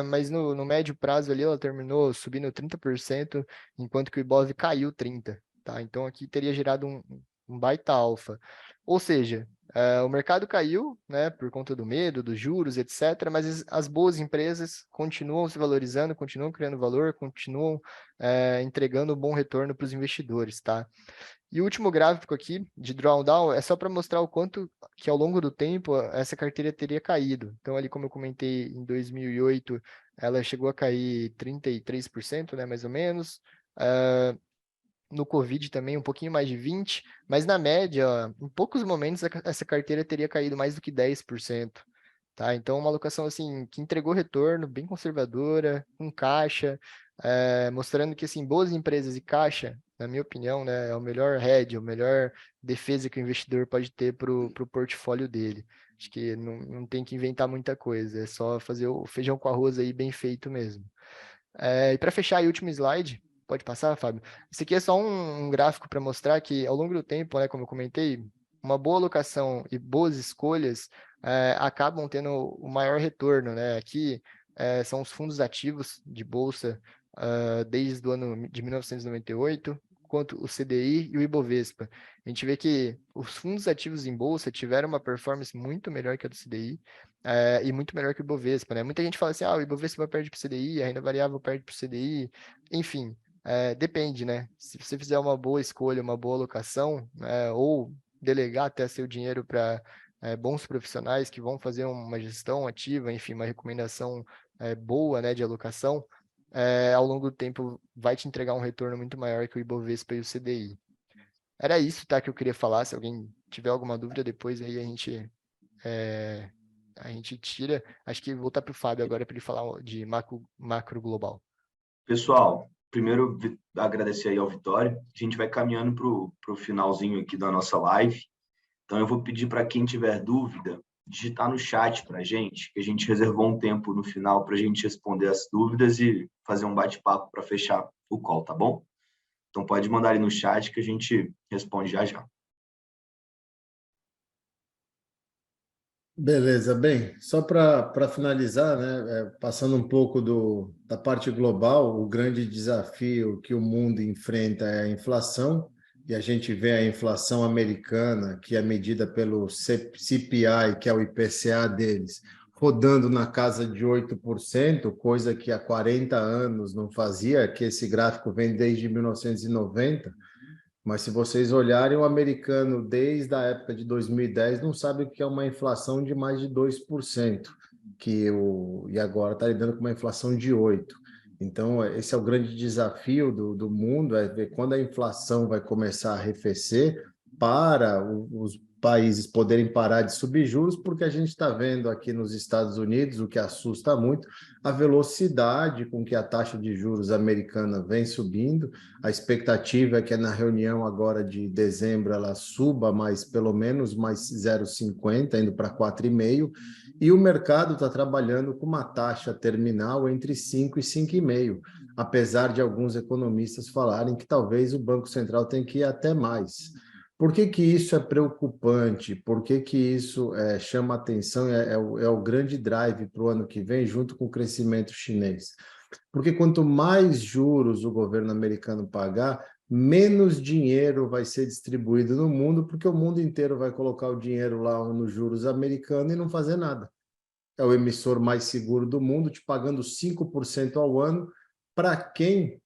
mas no médio prazo ali ela terminou subindo 30%, enquanto que o Ibov caiu 30%, tá? Então aqui teria gerado um baita alfa. Ou seja, o mercado caiu, né, por conta do medo, dos juros, etc., mas as boas empresas continuam se valorizando, continuam criando valor, continuam entregando um bom retorno para os investidores, tá? E o último gráfico aqui, de drawdown, é só para mostrar o quanto que ao longo do tempo essa carteira teria caído. Então, ali como eu comentei, em 2008, ela chegou a cair 33%, né, mais ou menos. No Covid também, um pouquinho mais de 20%, mas na média, em poucos momentos, essa carteira teria caído mais do que 10%. Tá? Então, uma alocação assim, que entregou retorno, bem conservadora, com caixa, mostrando que assim, boas empresas e caixa, na minha opinião, né, é o melhor hedge, a melhor defesa que o investidor pode ter para o portfólio dele. Acho que não tem que inventar muita coisa, é só fazer o feijão com arroz aí bem feito mesmo. E para fechar aí, o último slide, pode passar, Fábio? Esse aqui é só um gráfico para mostrar que, ao longo do tempo, né, como eu comentei, uma boa alocação e boas escolhas acabam tendo o maior retorno, né? Aqui são os fundos ativos de bolsa desde o ano de 1998, quanto o CDI e o Ibovespa. A gente vê que os fundos ativos em bolsa tiveram uma performance muito melhor que a do CDI, e muito melhor que o Ibovespa, né? Muita gente fala assim, o Ibovespa perde para o CDI, a renda variável perde para o CDI, enfim, depende, né? Se você fizer uma boa escolha, uma boa alocação, ou delegar até seu dinheiro para bons profissionais que vão fazer uma gestão ativa, enfim, uma recomendação boa, né, de alocação, ao longo do tempo vai te entregar um retorno muito maior que o Ibovespa e o CDI. Era isso, tá, que eu queria falar. Se alguém tiver alguma dúvida, depois aí a gente tira. Acho que voltar para o Fábio agora para ele falar de macro global. Pessoal, primeiro agradecer aí ao Vitório. A gente vai caminhando para o finalzinho aqui da nossa live. Então, eu vou pedir para quem tiver dúvida, digitar no chat para a gente, que a gente reservou um tempo no final para a gente responder as dúvidas e fazer um bate-papo para fechar o call, tá bom? Então, pode mandar aí no chat que a gente responde já já. Beleza, bem, só para finalizar, né, passando um pouco da parte global, o grande desafio que o mundo enfrenta é a inflação, e a gente vê a inflação americana, que é medida pelo CPI, que é o IPCA deles, rodando na casa de 8%, coisa que há 40 anos não fazia, que esse gráfico vem desde 1990. Mas se vocês olharem, o americano, desde a época de 2010, não sabe o que é uma inflação de mais de 2%, e agora está lidando com uma inflação de 8%. Então, esse é o grande desafio do mundo, é ver quando a inflação vai começar a arrefecer para os países poderem parar de subir juros, porque a gente está vendo aqui nos Estados Unidos, o que assusta muito, a velocidade com que a taxa de juros americana vem subindo. A expectativa é que na reunião agora de dezembro ela suba mais, pelo menos mais 0,50, indo para 4,5, e o mercado está trabalhando com uma taxa terminal entre 5 e 5,5, apesar de alguns economistas falarem que talvez o Banco Central tenha que ir até mais. Por que que isso é preocupante? Por que que isso chama atenção? É o grande drive para o ano que vem, junto com o crescimento chinês. Porque quanto mais juros o governo americano pagar, menos dinheiro vai ser distribuído no mundo, porque o mundo inteiro vai colocar o dinheiro lá nos juros americanos e não fazer nada. É o emissor mais seguro do mundo, te pagando 5% ao ano. Para quem?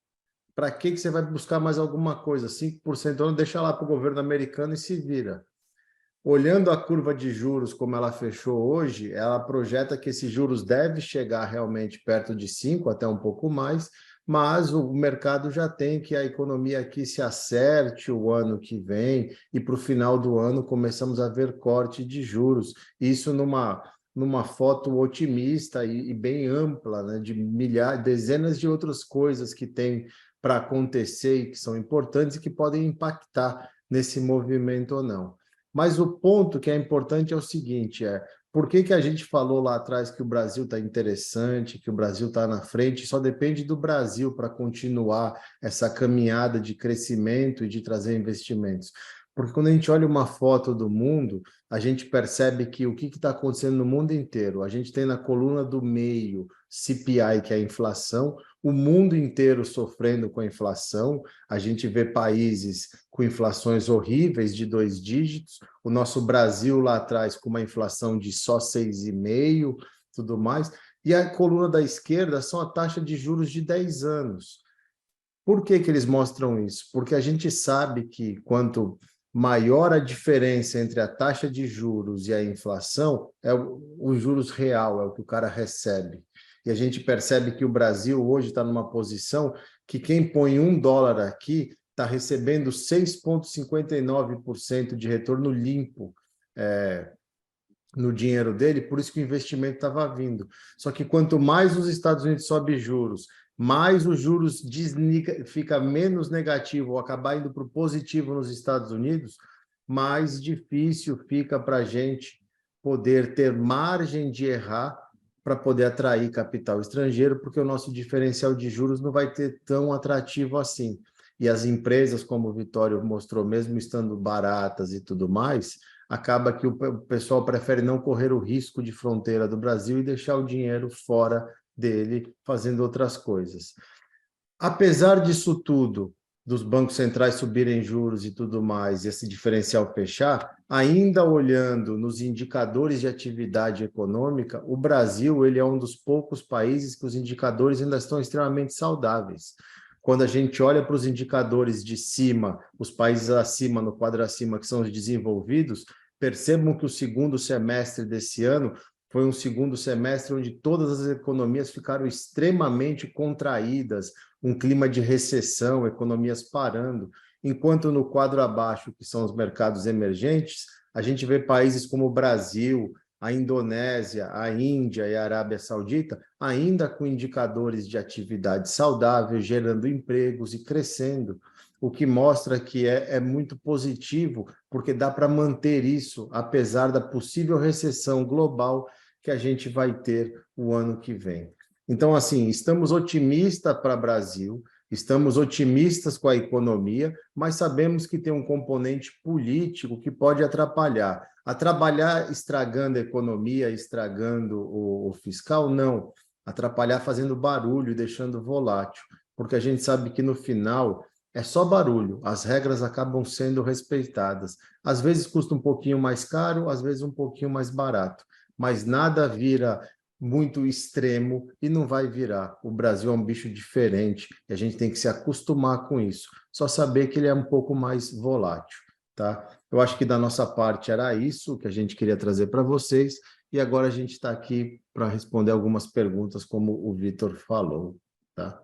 Para que você vai buscar mais alguma coisa? 5% ao ano, deixa lá para o governo americano e se vira. Olhando a curva de juros como ela fechou hoje, ela projeta que esses juros deve chegar realmente perto de 5, até um pouco mais, mas o mercado já tem que a economia aqui se acerte o ano que vem e para o final do ano começamos a ver corte de juros. Isso numa foto otimista e bem ampla, né, de dezenas de outras coisas que tem para acontecer e que são importantes e que podem impactar nesse movimento ou não. Mas o ponto que é importante é o seguinte, por que a gente falou lá atrás que o Brasil está interessante, que o Brasil está na frente, só depende do Brasil para continuar essa caminhada de crescimento e de trazer investimentos. Porque quando a gente olha uma foto do mundo, a gente percebe que o que está acontecendo no mundo inteiro? A gente tem na coluna do meio CPI, que é a inflação, o mundo inteiro sofrendo com a inflação, a gente vê países com inflações horríveis de 2 dígitos, o nosso Brasil lá atrás com uma inflação de só 6,5%, tudo mais, e a coluna da esquerda são a taxa de juros de 10 anos. Por que que eles mostram isso? Porque a gente sabe que quanto maior a diferença entre a taxa de juros e a inflação, é o juros real, é o que o cara recebe. E a gente percebe que o Brasil hoje está numa posição que quem põe $1 aqui está recebendo 6,59% de retorno limpo no dinheiro dele, por isso que o investimento estava vindo. Só que quanto mais os Estados Unidos sobe juros, mais os juros fica menos negativo ou acabar indo para o positivo nos Estados Unidos, mais difícil fica para a gente poder ter margem de errar para poder atrair capital estrangeiro, porque o nosso diferencial de juros não vai ter tão atrativo assim. E as empresas, como o Vitório mostrou, mesmo estando baratas e tudo mais, acaba que o pessoal prefere não correr o risco de fronteira do Brasil e deixar o dinheiro fora dele, fazendo outras coisas. Apesar disso tudo, dos bancos centrais subirem juros e tudo mais, e esse diferencial fechar, ainda olhando nos indicadores de atividade econômica, o Brasil ele é um dos poucos países que os indicadores ainda estão extremamente saudáveis. Quando a gente olha para os indicadores de cima, os países acima, no quadro acima, que são os desenvolvidos, percebam que o segundo semestre desse ano foi um segundo semestre onde todas as economias ficaram extremamente contraídas, um clima de recessão, economias parando, enquanto no quadro abaixo, que são os mercados emergentes, a gente vê países como o Brasil, a Indonésia, a Índia e a Arábia Saudita ainda com indicadores de atividade saudável, gerando empregos e crescendo, o que mostra que é muito positivo, porque dá para manter isso, apesar da possível recessão global que a gente vai ter o ano que vem. Então, assim, estamos otimistas para o Brasil, estamos otimistas com a economia, mas sabemos que tem um componente político que pode atrapalhar. Atrapalhar estragando a economia, estragando o fiscal? Não. Atrapalhar fazendo barulho e deixando volátil, porque a gente sabe que no final é só barulho, as regras acabam sendo respeitadas. Às vezes custa um pouquinho mais caro, às vezes um pouquinho mais barato, mas nada vira muito extremo e não vai virar. O Brasil é um bicho diferente e a gente tem que se acostumar com isso. Só saber que ele é um pouco mais volátil, tá? Eu acho que da nossa parte era isso que a gente queria trazer para vocês e agora a gente está aqui para responder algumas perguntas, como o Vitor falou, tá?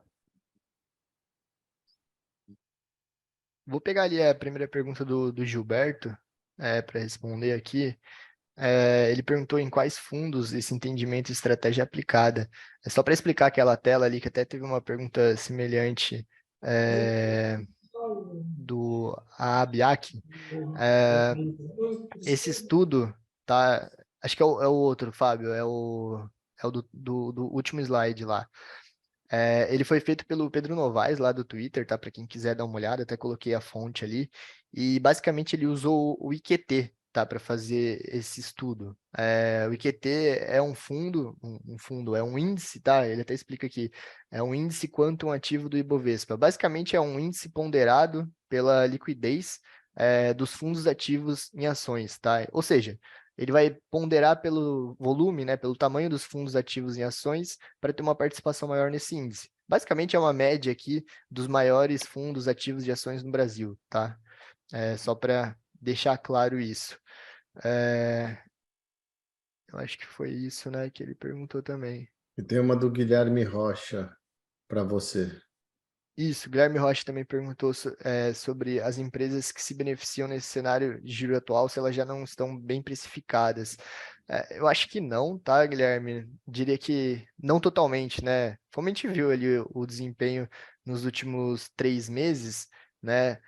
Vou pegar ali a primeira pergunta do Gilberto, para responder aqui. Ele perguntou em quais fundos esse entendimento de estratégia é aplicada. É só para explicar aquela tela ali, que até teve uma pergunta semelhante do Abiak. Esse estudo, tá? Acho que é o outro, Fábio, é o do último slide lá. Ele foi feito pelo Pedro Novaes, lá do Twitter, tá? Para quem quiser dar uma olhada, até coloquei a fonte ali. E basicamente ele usou o IQT, tá? Para fazer esse estudo. O IQT é um fundo, é um índice, tá? Ele até explica aqui. É um índice quantum ativo do Ibovespa. Basicamente é um índice ponderado pela liquidez dos fundos ativos em ações, tá? Ou seja, ele vai ponderar pelo volume, né, pelo tamanho dos fundos ativos em ações, para ter uma participação maior nesse índice. Basicamente é uma média aqui dos maiores fundos ativos de ações no Brasil, tá? Só para deixar claro isso. Eu acho que foi isso, né, que ele perguntou também. E tem uma do Guilherme Rocha para você. Isso, Guilherme Rocha também perguntou sobre as empresas que se beneficiam nesse cenário de giro atual, se elas já não estão bem precificadas. Eu acho que não, tá, Guilherme? Diria que não totalmente, né? Como a gente viu ali o desempenho nos últimos 3 meses, né?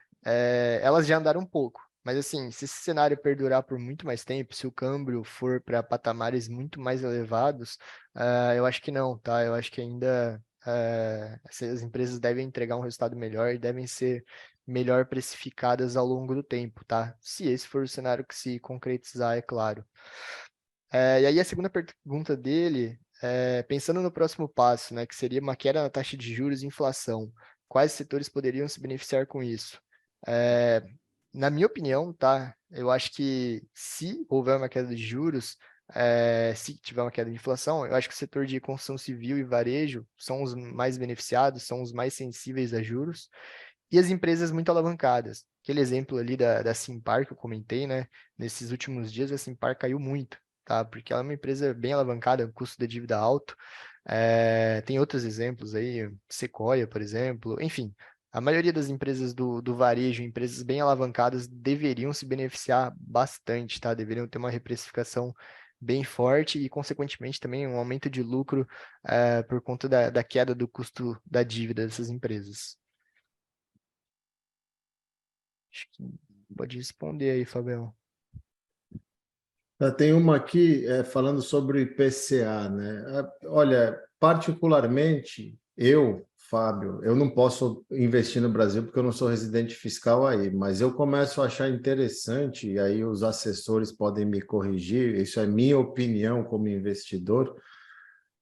Elas já andaram um pouco. Mas assim, se esse cenário perdurar por muito mais tempo, se o câmbio for para patamares muito mais elevados, eu acho que não, tá? Eu acho que ainda essas empresas devem entregar um resultado melhor e devem ser melhor precificadas ao longo do tempo, tá? Se esse for o cenário que se concretizar, é claro. E aí a segunda pergunta dele pensando no próximo passo, né, que seria uma queda na taxa de juros e inflação, quais setores poderiam se beneficiar com isso? É, na minha opinião, tá? Eu acho que se houver uma queda de juros, se tiver uma queda de inflação, eu acho que o setor de construção civil e varejo são os mais beneficiados, são os mais sensíveis a juros, e as empresas muito alavancadas. Aquele exemplo ali da Simpar que eu comentei, né? Nesses últimos dias a Simpar caiu muito, tá? Porque ela é uma empresa bem alavancada, custo da dívida alto. Tem outros exemplos aí, Sequoia, por exemplo. Enfim, a maioria das empresas do varejo, empresas bem alavancadas, deveriam se beneficiar bastante, tá? Deveriam ter uma reprecificação bem forte e, consequentemente, também um aumento de lucro por conta da queda do custo da dívida dessas empresas. Acho que pode responder aí, Fabião. Tem uma aqui falando sobre IPCA, né? Olha, particularmente, Fábio, eu não posso investir no Brasil porque eu não sou residente fiscal aí, mas eu começo a achar interessante, e aí os assessores podem me corrigir, isso é minha opinião como investidor.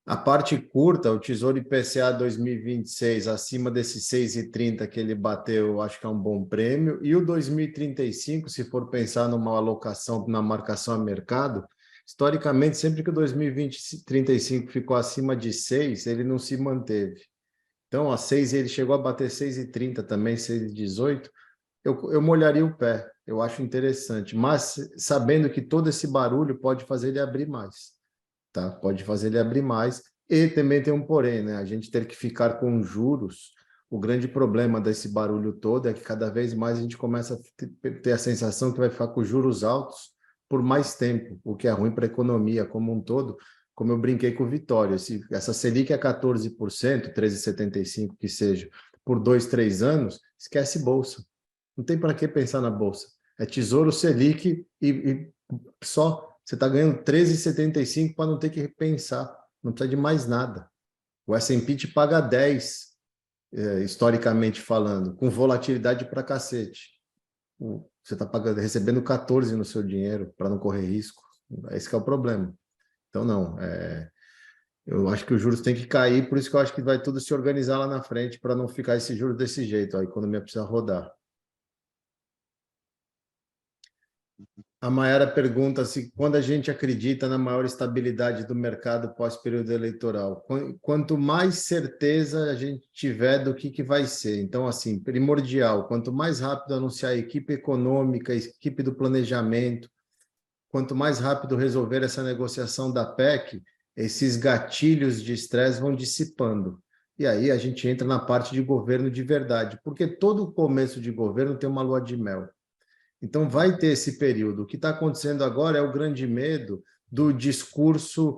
A parte curta, o Tesouro IPCA 2026, acima desses 6,30 que ele bateu, acho que é um bom prêmio. E o 2035, se for pensar numa alocação na marcação a mercado, historicamente, sempre que o 2035 ficou acima de 6, ele não se manteve. Então, a 6, ele chegou a bater 6,30 também, 6,18. Eu molharia o pé, eu acho interessante. Mas sabendo que todo esse barulho pode fazer ele abrir mais. Tá? Pode fazer ele abrir mais. E também tem um porém, né? A gente ter que ficar com juros. O grande problema desse barulho todo é que cada vez mais a gente começa a ter a sensação que vai ficar com juros altos por mais tempo, o que é ruim para a economia como um todo. Como eu brinquei com o Vitória, essa Selic é 14%, 13,75% que seja, por 2, 3 anos, esquece bolsa. Não tem para que pensar na bolsa. É Tesouro Selic e só. Você está ganhando 13,75 para não ter que repensar. Não precisa de mais nada. O S&P te paga 10, historicamente falando, com volatilidade para cacete. Você está recebendo 14 no seu dinheiro para não correr risco. Esse que é o problema. Então, não. Eu acho que os juros têm que cair, por isso que eu acho que vai tudo se organizar lá na frente para não ficar esse juros desse jeito. A economia precisa rodar. A Mayara pergunta se quando a gente acredita na maior estabilidade do mercado pós-período eleitoral, quanto mais certeza a gente tiver do que vai ser. Então, assim, primordial, quanto mais rápido anunciar a equipe econômica, a equipe do planejamento, quanto mais rápido resolver essa negociação da PEC, esses gatilhos de estresse vão dissipando. E aí a gente entra na parte de governo de verdade, porque todo começo de governo tem uma lua de mel. Então, vai ter esse período. O que está acontecendo agora é o grande medo do discurso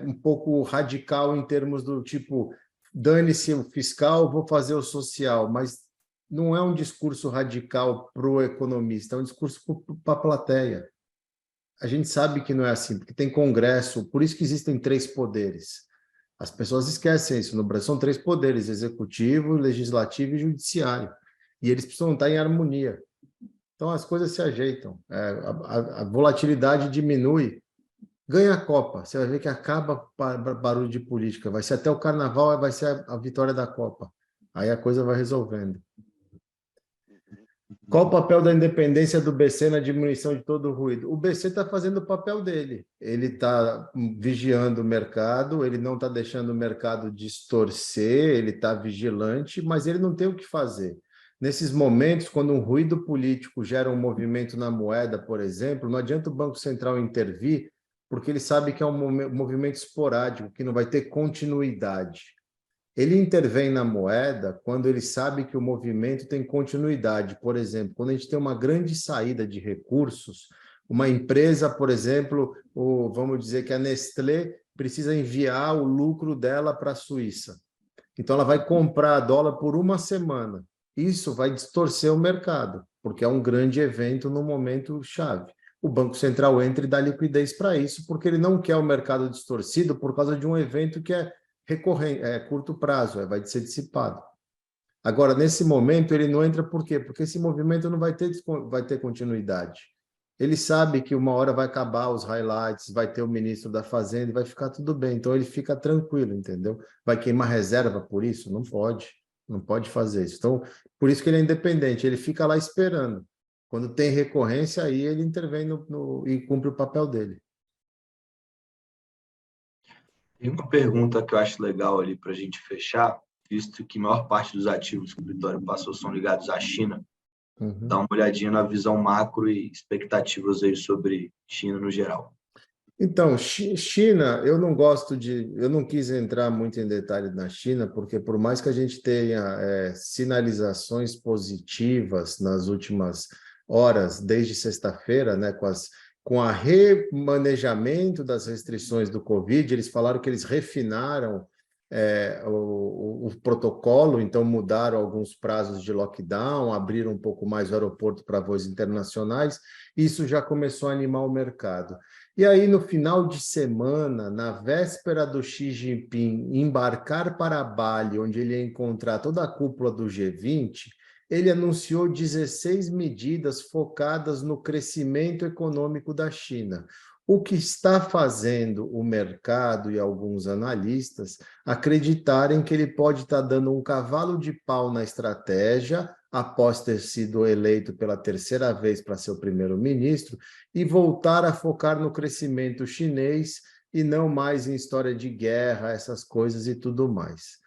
um pouco radical em termos do tipo, dane-se o fiscal, vou fazer o social, mas não é um discurso radical para o economista, é um discurso para a plateia. A gente sabe que não é assim, porque tem Congresso, por isso que existem 3 poderes. As pessoas esquecem isso. No Brasil são 3 poderes, executivo, legislativo e judiciário. E eles precisam estar em harmonia. Então, as coisas se ajeitam, a volatilidade diminui, ganha a Copa, você vai ver que acaba barulho de política, vai ser até o Carnaval, vai ser a vitória da Copa, aí a coisa vai resolvendo. Qual o papel da independência do BC na diminuição de todo o ruído? O BC está fazendo o papel dele, ele está vigiando o mercado, ele não está deixando o mercado distorcer, ele está vigilante, mas ele não tem o que fazer. Nesses momentos, quando um ruído político gera um movimento na moeda, por exemplo, não adianta o Banco Central intervir, porque ele sabe que é um movimento esporádico, que não vai ter continuidade. Ele intervém na moeda quando ele sabe que o movimento tem continuidade. Por exemplo, quando a gente tem uma grande saída de recursos, uma empresa, por exemplo, vamos dizer que a Nestlé precisa enviar o lucro dela para a Suíça. Então, ela vai comprar dólar por uma semana. Isso vai distorcer o mercado, porque é um grande evento no momento chave. O Banco Central entra e dá liquidez para isso, porque ele não quer o mercado distorcido por causa de um evento que é recorrente, curto prazo, vai ser dissipado. Agora, nesse momento, ele não entra por quê? Porque esse movimento não vai ter continuidade. Ele sabe que uma hora vai acabar os highlights, vai ter o ministro da Fazenda e vai ficar tudo bem. Então ele fica tranquilo, entendeu? Vai queimar reserva por isso? Não pode. Não pode fazer isso. Então, por isso que ele é independente, ele fica lá esperando. Quando tem recorrência, aí ele intervém e cumpre o papel dele. Tem uma pergunta que eu acho legal ali para a gente fechar, visto que a maior parte dos ativos que o Vitória passou são ligados à China. Dá uma olhadinha na visão macro e expectativas aí sobre China no geral. Então, China, eu não quis entrar muito em detalhe na China, porque por mais que a gente tenha sinalizações positivas nas últimas horas, desde sexta-feira, né, com a remanejamento das restrições do Covid, eles falaram que eles refinaram o protocolo, então mudaram alguns prazos de lockdown, abriram um pouco mais o aeroporto para voos internacionais, isso já começou a animar o mercado. E aí, no final de semana, na véspera do Xi Jinping embarcar para Bali, onde ele ia encontrar toda a cúpula do G20, ele anunciou 16 medidas focadas no crescimento econômico da China, o que está fazendo o mercado e alguns analistas acreditarem que ele pode estar dando um cavalo de pau na estratégia, após ter sido eleito pela terceira vez para ser o primeiro-ministro, e voltar a focar no crescimento chinês e não mais em história de guerra, essas coisas e tudo mais.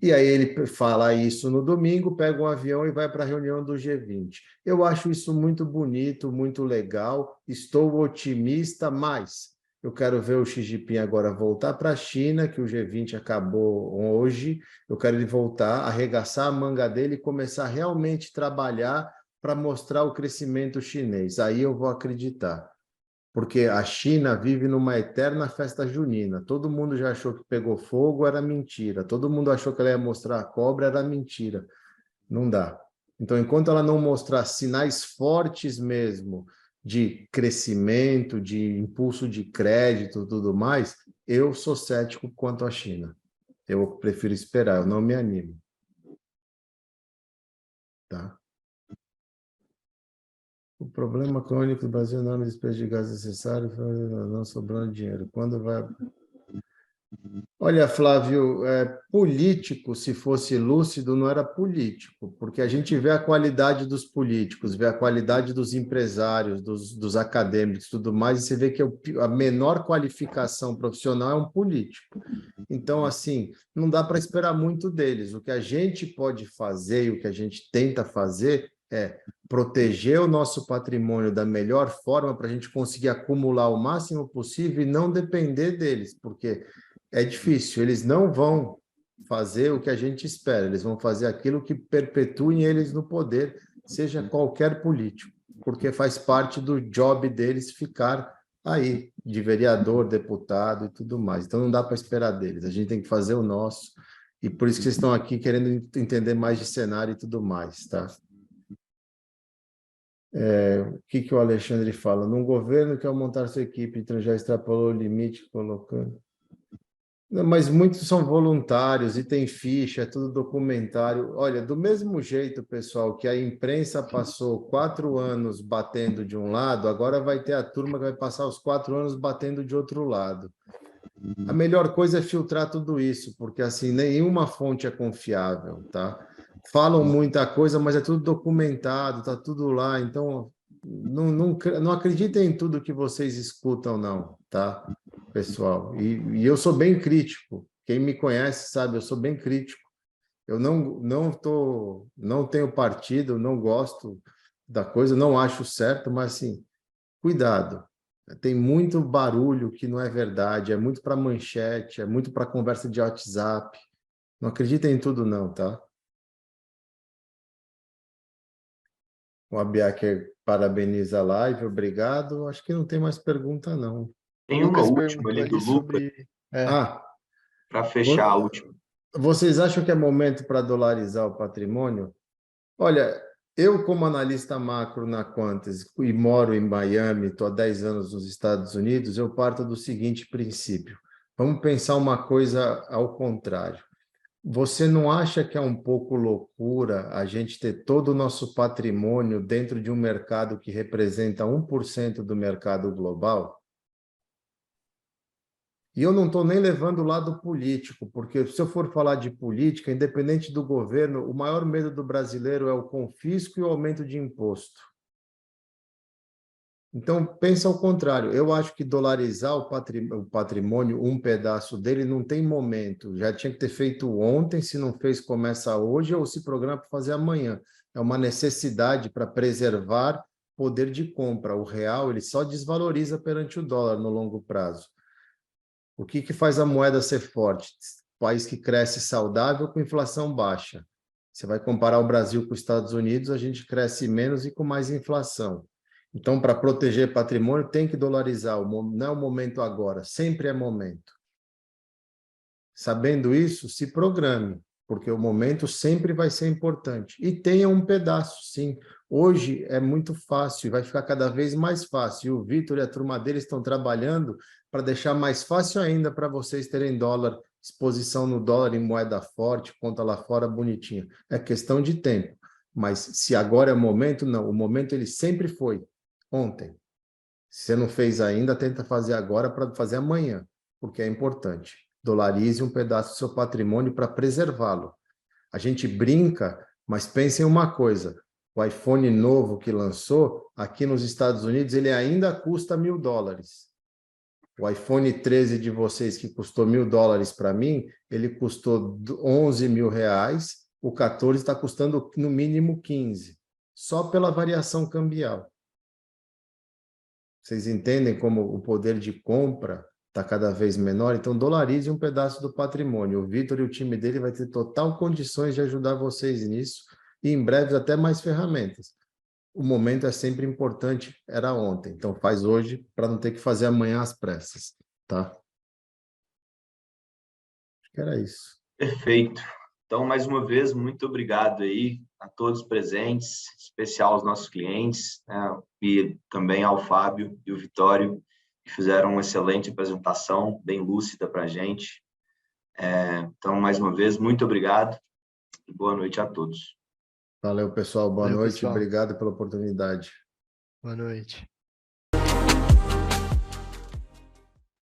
E aí ele fala isso no domingo, pega um avião e vai para a reunião do G20. Eu acho isso muito bonito, muito legal, estou otimista, mas eu quero ver o Xi Jinping agora voltar para a China, que o G20 acabou hoje, eu quero ele voltar, arregaçar a manga dele e começar a realmente trabalhar para mostrar o crescimento chinês. Aí eu vou acreditar. Porque a China vive numa eterna festa junina. Todo mundo já achou que pegou fogo, era mentira. Todo mundo achou que ela ia mostrar a cobra, era mentira. Não dá. Então, enquanto ela não mostrar sinais fortes mesmo de crescimento, de impulso de crédito e tudo mais, eu sou cético quanto à China. Eu prefiro esperar, eu não me animo. Tá? O problema crônico do Brasil não é a despesa de gás necessário, não sobrando dinheiro. Quando vai... Olha, Flávio, político, se fosse lúcido, não era político, porque a gente vê a qualidade dos políticos, vê a qualidade dos empresários, dos acadêmicos, tudo mais, e você vê que a menor qualificação profissional é um político. Então, assim, não dá para esperar muito deles. O que a gente pode fazer e o que a gente tenta fazer é proteger o nosso patrimônio da melhor forma para a gente conseguir acumular o máximo possível e não depender deles, porque é difícil, eles não vão fazer o que a gente espera, eles vão fazer aquilo que perpetue eles no poder, seja qualquer político, porque faz parte do job deles ficar aí, de vereador, deputado e tudo mais. Então não dá para esperar deles, a gente tem que fazer o nosso, e por isso que vocês estão aqui querendo entender mais de cenário e tudo mais, tá? O que o Alexandre fala? Num governo que ao montar sua equipe, então já extrapolou o limite colocando... Não, mas muitos são voluntários e tem ficha, é tudo documentário. Olha, do mesmo jeito, pessoal, que a imprensa passou 4 anos batendo de um lado, agora vai ter a turma que vai passar os 4 anos batendo de outro lado. A melhor coisa é filtrar tudo isso, porque assim, nenhuma fonte é confiável, tá? Falam muita coisa, mas é tudo documentado, tá tudo lá, então não acreditem em tudo que vocês escutam, não, tá? Pessoal, e eu sou bem crítico. Quem me conhece sabe, eu sou bem crítico. Eu não tenho partido, não gosto da coisa, não acho certo, mas assim, cuidado. Tem muito barulho que não é verdade, é muito para manchete, é muito para conversa de WhatsApp. Não acreditem em tudo não, tá? O Abiaker parabeniza a live, obrigado. Acho que não tem mais pergunta, não. Tem O uma Lucas última perguntou ali do ali Lucas, sobre... para fechar a última. Vocês acham que é momento para dolarizar o patrimônio? Olha, eu como analista macro na Quantas e moro em Miami, estou há 10 anos nos Estados Unidos, eu parto do seguinte princípio. Vamos pensar uma coisa ao contrário. Você não acha que é um pouco loucura a gente ter todo o nosso patrimônio dentro de um mercado que representa 1% do mercado global? E eu não estou nem levando o lado político, porque se eu for falar de política, independente do governo, o maior medo do brasileiro é o confisco e o aumento de imposto. Então, pensa ao contrário. Eu acho que dolarizar o patrimônio, um pedaço dele, não tem momento. Já tinha que ter feito ontem, se não fez, começa hoje, ou se programa para fazer amanhã. É uma necessidade para preservar poder de compra. O real, ele só desvaloriza perante o dólar no longo prazo. O que faz a moeda ser forte? País que cresce saudável com inflação baixa. Você vai comparar o Brasil com os Estados Unidos, a gente cresce menos e com mais inflação. Então, para proteger patrimônio, tem que dolarizar. Não é o momento agora, sempre é momento. Sabendo isso, se programe, porque o momento sempre vai ser importante. E tenha um pedaço, sim. Hoje é muito fácil, vai ficar cada vez mais fácil. E o Vitor e a turma dele estão trabalhando para deixar mais fácil ainda para vocês terem dólar, exposição no dólar em moeda forte, conta lá fora bonitinha. É questão de tempo. Mas se agora é o momento, não. O momento ele sempre foi, ontem. Se você não fez ainda, tenta fazer agora para fazer amanhã, porque é importante. Dolarize um pedaço do seu patrimônio para preservá-lo. A gente brinca, mas pense em uma coisa. O iPhone novo que lançou, aqui nos Estados Unidos, ele ainda custa $1.000. O iPhone 13 de vocês, que custou $1.000 para mim, ele custou R$ 11.000. O 14 está custando no mínimo 15, só pela variação cambial. Vocês entendem como o poder de compra está cada vez menor? Então, dolarize um pedaço do patrimônio. O Vitor e o time dele vai ter total condições de ajudar vocês nisso e, em breve, até mais ferramentas. O momento é sempre importante, era ontem. Então, faz hoje para não ter que fazer amanhã às pressas, tá? Acho que era isso. Perfeito. Então, mais uma vez, muito obrigado aí a todos presentes, em especial aos nossos clientes, né, e também ao Fábio e o Vitório, que fizeram uma excelente apresentação, bem lúcida para a gente. Então, mais uma vez, muito obrigado e boa noite a todos. Valeu, pessoal. Boa Valeu, noite. pessoal. Obrigado pela oportunidade. Boa noite.